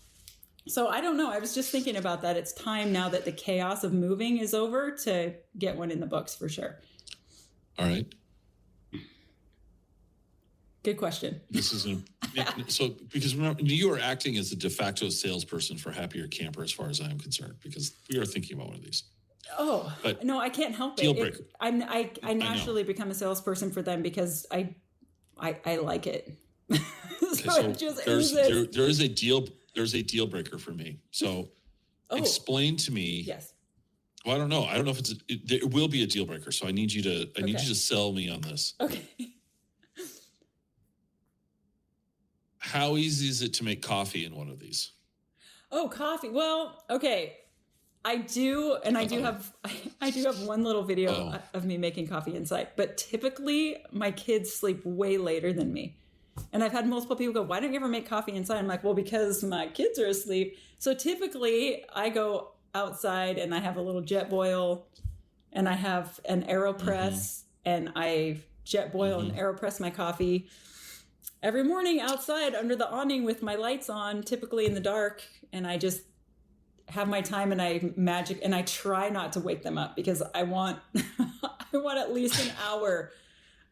So I don't know. I was just thinking about that. It's time now that the chaos of moving is over to get one in the books for sure. All right. Good question. So because remember, you are acting as the de facto salesperson for Happier Camper as far as I am concerned, because we are thinking about one of these. Oh, But no, I can't help deal it. breaker. I naturally become a salesperson for them because I like it. So it just oozes. There's a deal breaker for me. So Oh, explain to me. yes. Well, I don't know. I don't know if it will be a deal breaker. So I need you to sell me on this. Okay. How easy is it to make coffee in one of these? Oh, coffee. Well, okay. I do have one little video of me making coffee inside, but typically my kids sleep way later than me. And I've had multiple people go, "Why don't you ever make coffee inside?" I'm like, "Well, because my kids are asleep." So typically I go outside and I have a little jet boil and I have an AeroPress and I jet boil and AeroPress my coffee every morning outside under the awning with my lights on, typically in the dark. And I just have my time and I try not to wake them up because I want at least an hour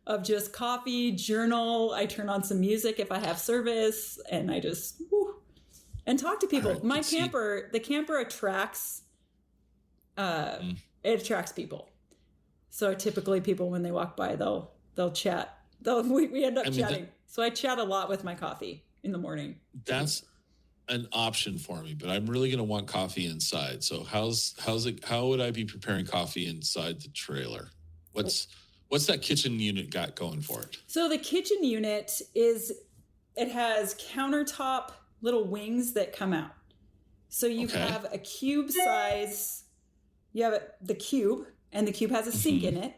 of just coffee, journal. I turn on some music if I have service and I just and talk to people. Right, the camper attracts it attracts people. So typically people, when they walk by, they'll chat. We end up chatting. So I chat a lot with my coffee in the morning. That's an option for me, but I'm really going to want coffee inside. So how would I be preparing coffee inside the trailer? What's that kitchen unit got going for it? So the kitchen unit it has countertop little wings that come out. So you have a cube size, you have the cube, and the cube has a sink in it.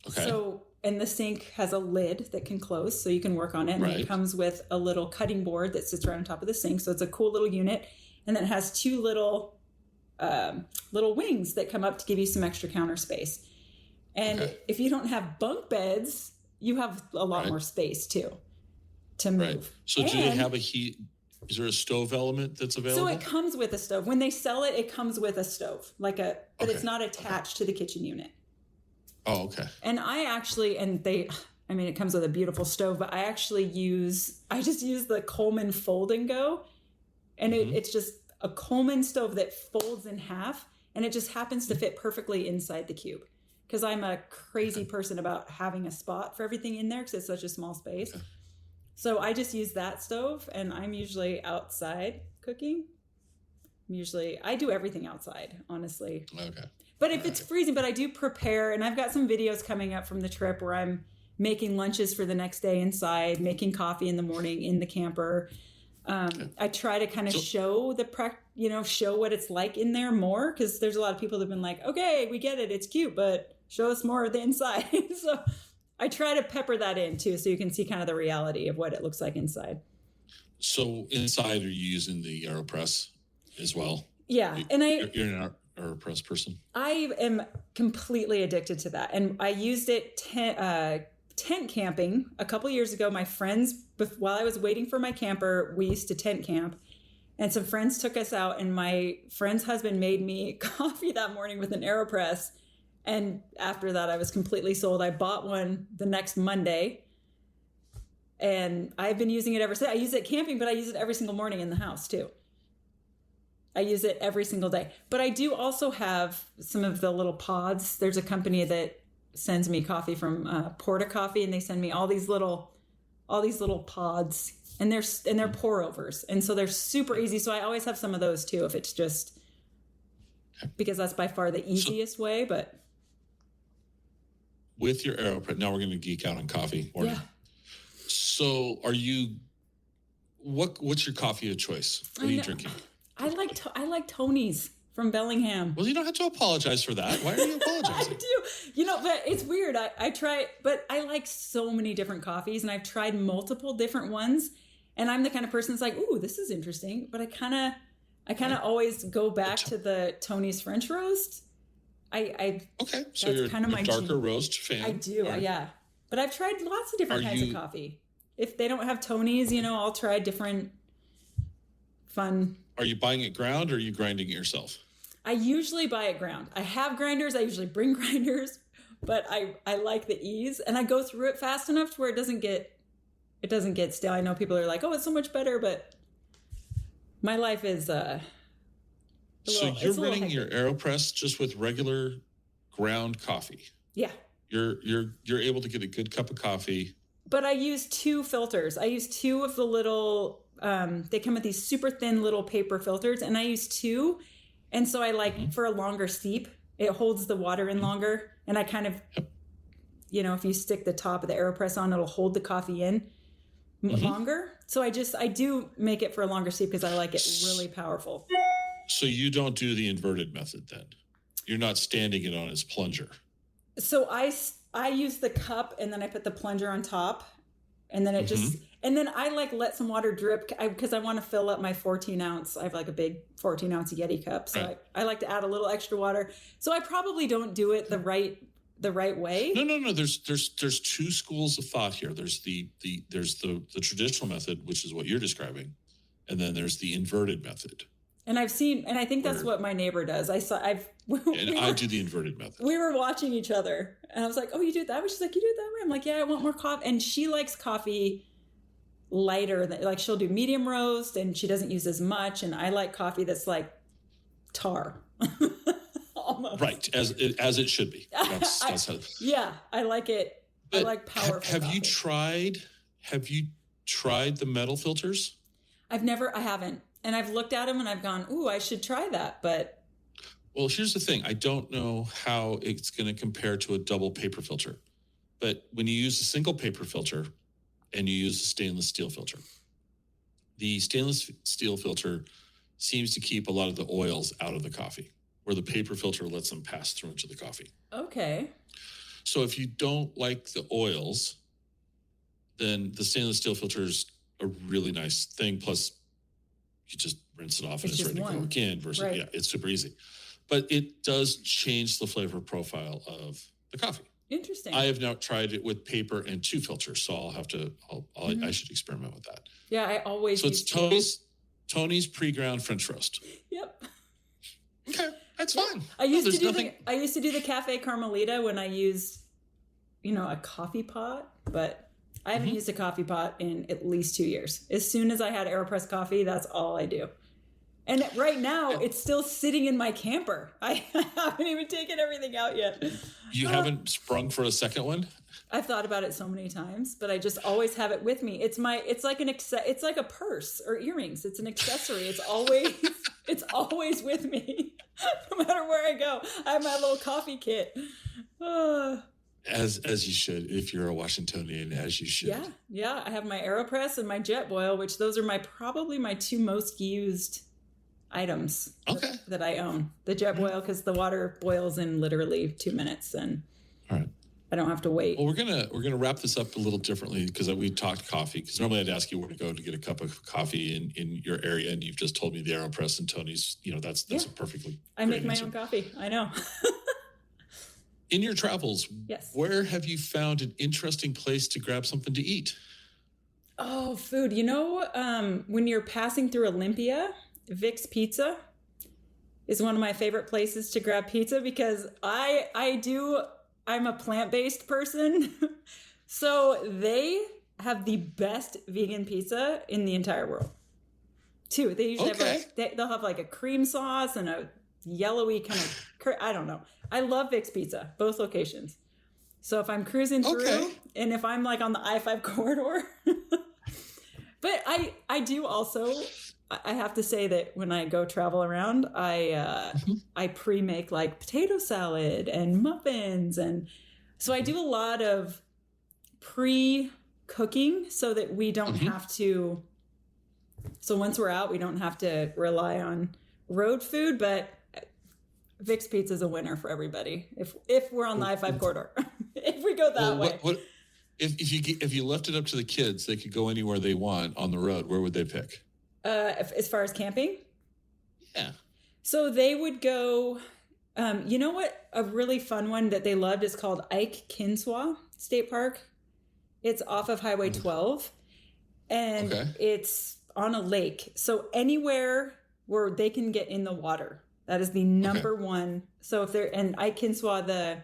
Okay. So, and the sink has a lid that can close so you can work on it. And it comes with a little cutting board that sits right on top of the sink. So it's a cool little unit. And then it has two little wings that come up to give you some extra counter space. And if you don't have bunk beds, you have a lot more space too to move. Right. So do they have a heat? Is there a stove element that's available? So it comes with a stove. When they sell it, it comes with a stove, but it's not attached to the kitchen unit. Oh, okay. And it comes with a beautiful stove, but I just use the Coleman Fold and Go. And it's just a Coleman stove that folds in half, and it just happens to fit perfectly inside the cube. Because I'm a crazy person about having a spot for everything in there because it's such a small space. Okay. So I just use that stove, and I'm usually outside cooking. I do everything outside, honestly. Okay. But if it's freezing, but I do prepare, and I've got some videos coming up from the trip where I'm making lunches for the next day inside, making coffee in the morning in the camper. I try to kind of show show what it's like in there more, because there's a lot of people that have been like, okay, we get it, it's cute, but show us more of the inside. So I try to pepper that in too, so you can see kind of the reality of what it looks like inside. So inside, are you using the AeroPress as well? Yeah, you're an AeroPress person. I am completely addicted to that, and I used it tent camping a couple years ago. My friends, while I was waiting for my camper, we used to tent camp, and some friends took us out, and my friend's husband made me coffee that morning with an AeroPress. And after that, I was completely sold. I bought one the next Monday, and I've been using it ever since. I use it camping, but I use it every single morning in the house too. I use it every single day. But I do also have some of the little pods. There's a company that sends me coffee from Porta Coffee, and they send me all these little pods, and they're pour overs, and so they're super easy. So I always have some of those too, if it's just because that's by far the easiest way. But with your AeroPress, now we're going to geek out on coffee. Yeah. So what's your coffee of choice? What are you drinking? I like Tony's from Bellingham. Well, you don't have to apologize for that. Why are you apologizing? I do. But it's weird. I try, but I like so many different coffees, and I've tried multiple different ones. And I'm the kind of person that's like, ooh, this is interesting. But I kind of always go back to the Tony's French roast. So you're kind of my darker roast fan. I do, yeah. But I've tried lots of different kinds of coffee. If they don't have Tony's, I'll try different fun. Are you buying it ground, or are you grinding it yourself? I usually buy it ground. I have grinders. I usually bring grinders, but I like the ease, and I go through it fast enough to where it doesn't get stale. I know people are like, oh, it's so much better, but my life is So you're running your AeroPress just with regular ground coffee. Yeah. You're able to get a good cup of coffee. But I use 2 filters. I use 2 of the little, they come with these super thin little paper filters, and I use 2. And so I like, for a longer steep, it holds the water in longer. And I kind of, if you stick the top of the AeroPress on, it'll hold the coffee in longer. So I do make it for a longer steep because I like it really powerful. So you don't do the inverted method then? You're not standing it on its plunger? So I use the cup, and then I put the plunger on top, and then it and then I let some water drip because I want to fill up my 14 ounce. I have like a big 14 ounce Yeti cup. So I like to add a little extra water. So I probably don't do it the right way. No. There's 2 schools of thought here. There's the traditional method, which is what you're describing. And then there's the inverted method. And I think that's what my neighbor does. I do the inverted method. We were watching each other, and I was like, "Oh, you do it that way?" She's like, "You do it that way?" I'm like, "Yeah, I want more coffee." And she likes coffee lighter. Like she'll do medium roast, and she doesn't use as much. And I like coffee that's like tar, almost. Right, as it should be. That's how. Yeah, I like it. I like powerful. Have you tried the metal filters? I haven't. And I've looked at them and I've gone, ooh, I should try that. But. Well, here's the thing. I don't know how it's going to compare to a double paper filter. But when you use a single paper filter and you use a stainless steel filter, the stainless steel filter seems to keep a lot of the oils out of the coffee, where the paper filter lets them pass through into the coffee. Okay. So if you don't like the oils, then the stainless steel filter is a really nice thing. Plus, you just rinse it off and it's ready to go again versus, it's super easy. But it does change the flavor profile of the coffee. Interesting. I have now tried it with paper and 2 filters, so I should experiment with that. Yeah, I always. So it's Tony's pre-ground French roast. Yep. Okay, that's fine. I used to do the Cafe Carmelita when I used, a coffee pot, but I haven't used a coffee pot in at least 2 years. As soon as I had AeroPress coffee, that's all I do. And right now, it's still sitting in my camper. I haven't even taken everything out yet. You haven't sprung for a second one? I've thought about it so many times, but I just always have it with me. It's like a purse or earrings. It's an accessory. It's always with me, no matter where I go. I have my little coffee kit. As you should, if you're a Washingtonian, as you should. Yeah. I have my AeroPress and my Jet Boil, which those are probably my 2 most used items that I own. The Jet Boil, because the water boils in literally 2 minutes, and I don't have to wait. Well, we're gonna wrap this up a little differently because we talked coffee. Because normally I'd ask you where to go to get a cup of coffee in your area, and you've just told me the AeroPress and Tony's. That's a perfectly. I make my own coffee. I know. In your travels, yes. Where have you found an interesting place to grab something to eat? Oh, food. When you're passing through Olympia, Vic's Pizza is one of my favorite places to grab pizza because I'm a plant-based person. So they have the best vegan pizza in the entire world. Too. They usually they'll have like a cream sauce and a yellowy kind of, I don't know. I love Vic's Pizza, both locations. So if I'm cruising through and if I'm like on the I-5 corridor, but I do also, I have to say that when I go travel around, I pre-make like potato salad and muffins. And so I do a lot of pre-cooking so that we don't have to, so once we're out, we don't have to rely on road food, but Vic's Pizza is a winner for everybody. If we're on the I-5 corridor, if we go that way. If you left it up to the kids, they could go anywhere they want on the road. Where would they pick? As far as camping? Yeah. So they would go, you know what? A really fun one that they loved is called Ike Kinswa State Park. It's off of Highway 12 and it's on a lake. So anywhere where they can get in the water. That is the number one. So if they're in Ike Kinswa,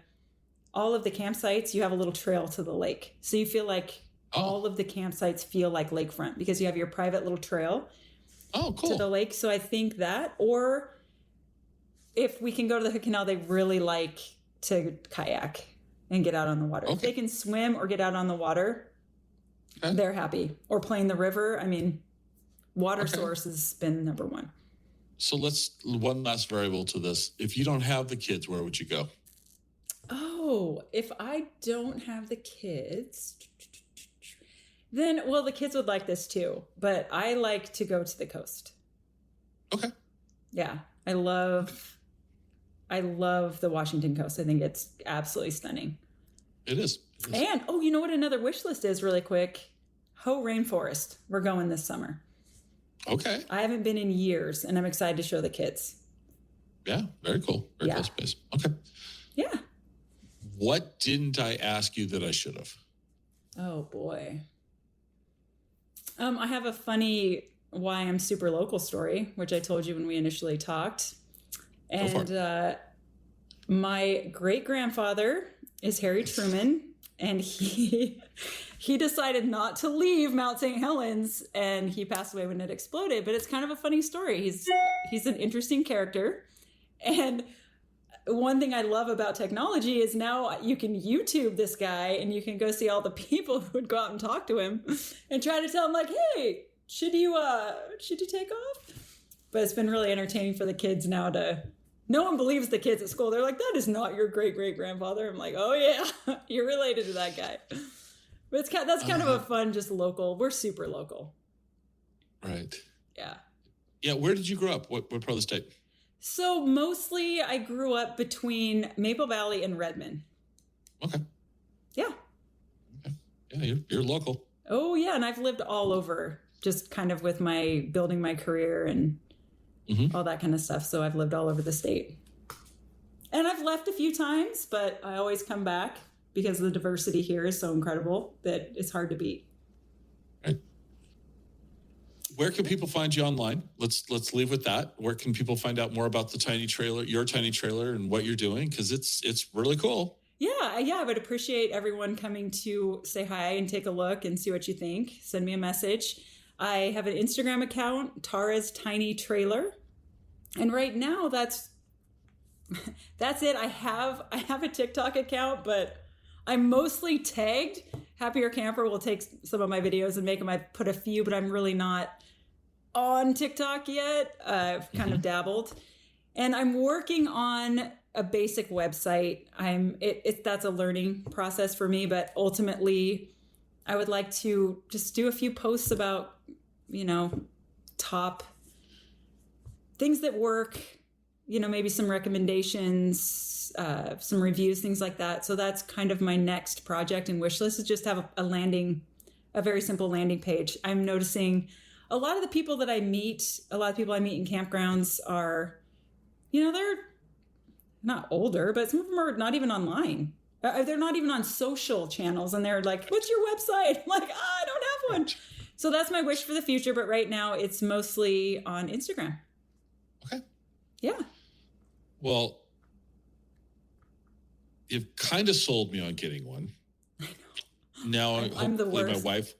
all of the campsites, you have a little trail to the lake. So you feel like all of the campsites feel like lakefront because you have your private little trail to the lake. So I think that, or if we can go to the Hood Canal, they really like to kayak and get out on the water. Okay. If they can swim or get out on the water, they're happy. Or play in the river. I mean, water source has been number one. So one last variable to this. If you don't have the kids, where would you go? Oh, if I don't have the kids, then, well, the kids would like this too, but I like to go to the coast. Okay. Yeah. I love the Washington coast. I think it's absolutely stunning. It is. And, oh, you know what another wish list is really quick? Hoh Rainforest. We're going this summer. Okay. I haven't been in years, and I'm excited to show the kids. Yeah, very cool. Very close space. Okay. Yeah. What didn't I ask you that I should have? Oh, boy. I have a funny why I'm super local story, which I told you when we initially talked. And my great-grandfather is Harry Truman, and he decided not to leave Mount St. Helens, and he passed away when it exploded. But it's kind of a funny story. He's an interesting character. And one thing I love about technology is now you can YouTube this guy, and you can go see all the people who would go out and talk to him and try to tell him, like, hey, should you take off? But it's been really entertaining for the kids now no one believes the kids at school. They're like, that is not your great-great-grandfather. I'm like, oh yeah, you're related to that guy. But that's kind of a fun, just local. We're super local. Right. Yeah. Yeah. Where did you grow up? What part of the state? So mostly I grew up between Maple Valley and Redmond. Okay. Yeah. Okay. Yeah, you're local. Oh yeah, and I've lived all over, just kind of with my building my career and all that kind of stuff. So I've lived all over the state. And I've left a few times, but I always come back because the diversity here is so incredible that it's hard to beat. Right. Where can people find you online? Let's leave with that. Where can people find out more about your tiny trailer and what you're doing? Because it's really cool. Yeah, I would appreciate everyone coming to say hi and take a look and see what you think. Send me a message. I have an Instagram account, Tara's Tiny Trailer. And right now that's it. I have a TikTok account, but I'm mostly tagged. Happier Camper will take some of my videos and make them. I put a few, but I'm really not on TikTok yet. I've kind of dabbled. And I'm working on a basic website. That's a learning process for me, but ultimately I would like to just do a few posts about, top things that work, maybe some recommendations, some reviews, things like that. So that's kind of my next project and wish list, is just have a very simple landing page. I'm noticing a lot of the people I meet in campgrounds are, they're not older, but some of them are not even online. They're not even on social channels, and they're like, what's your website? I'm like, I don't have one. So that's my wish for the future. But right now it's mostly on Instagram. Okay. Yeah. Well, you've kind of sold me on getting one. I know. Now, I'm the hopefully worst. my wife,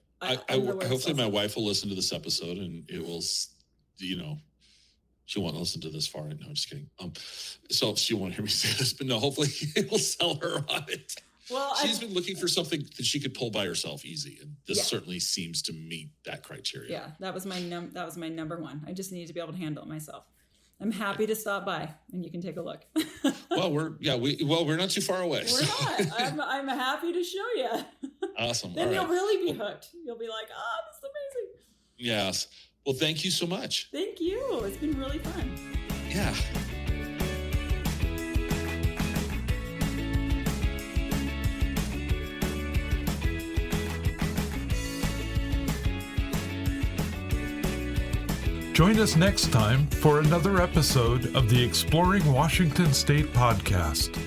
hopefully my wife will listen to this episode, and it will, she won't listen to this far. No, I'm just kidding. So she won't hear me say this, but no, hopefully it will sell her on it. Well, she's been looking for something that she could pull by herself easy, and this certainly seems to meet that criteria. Yeah, that was my number one. I just needed to be able to handle it myself. I'm happy to stop by, and you can take a look. Well, we're not too far away. We're not. I'm happy to show you. Awesome. Then you'll really be hooked. You'll be like, this is amazing. Yes. Well, thank you so much. Thank you. It's been really fun. Yeah. Join us next time for another episode of the Exploring Washington State podcast.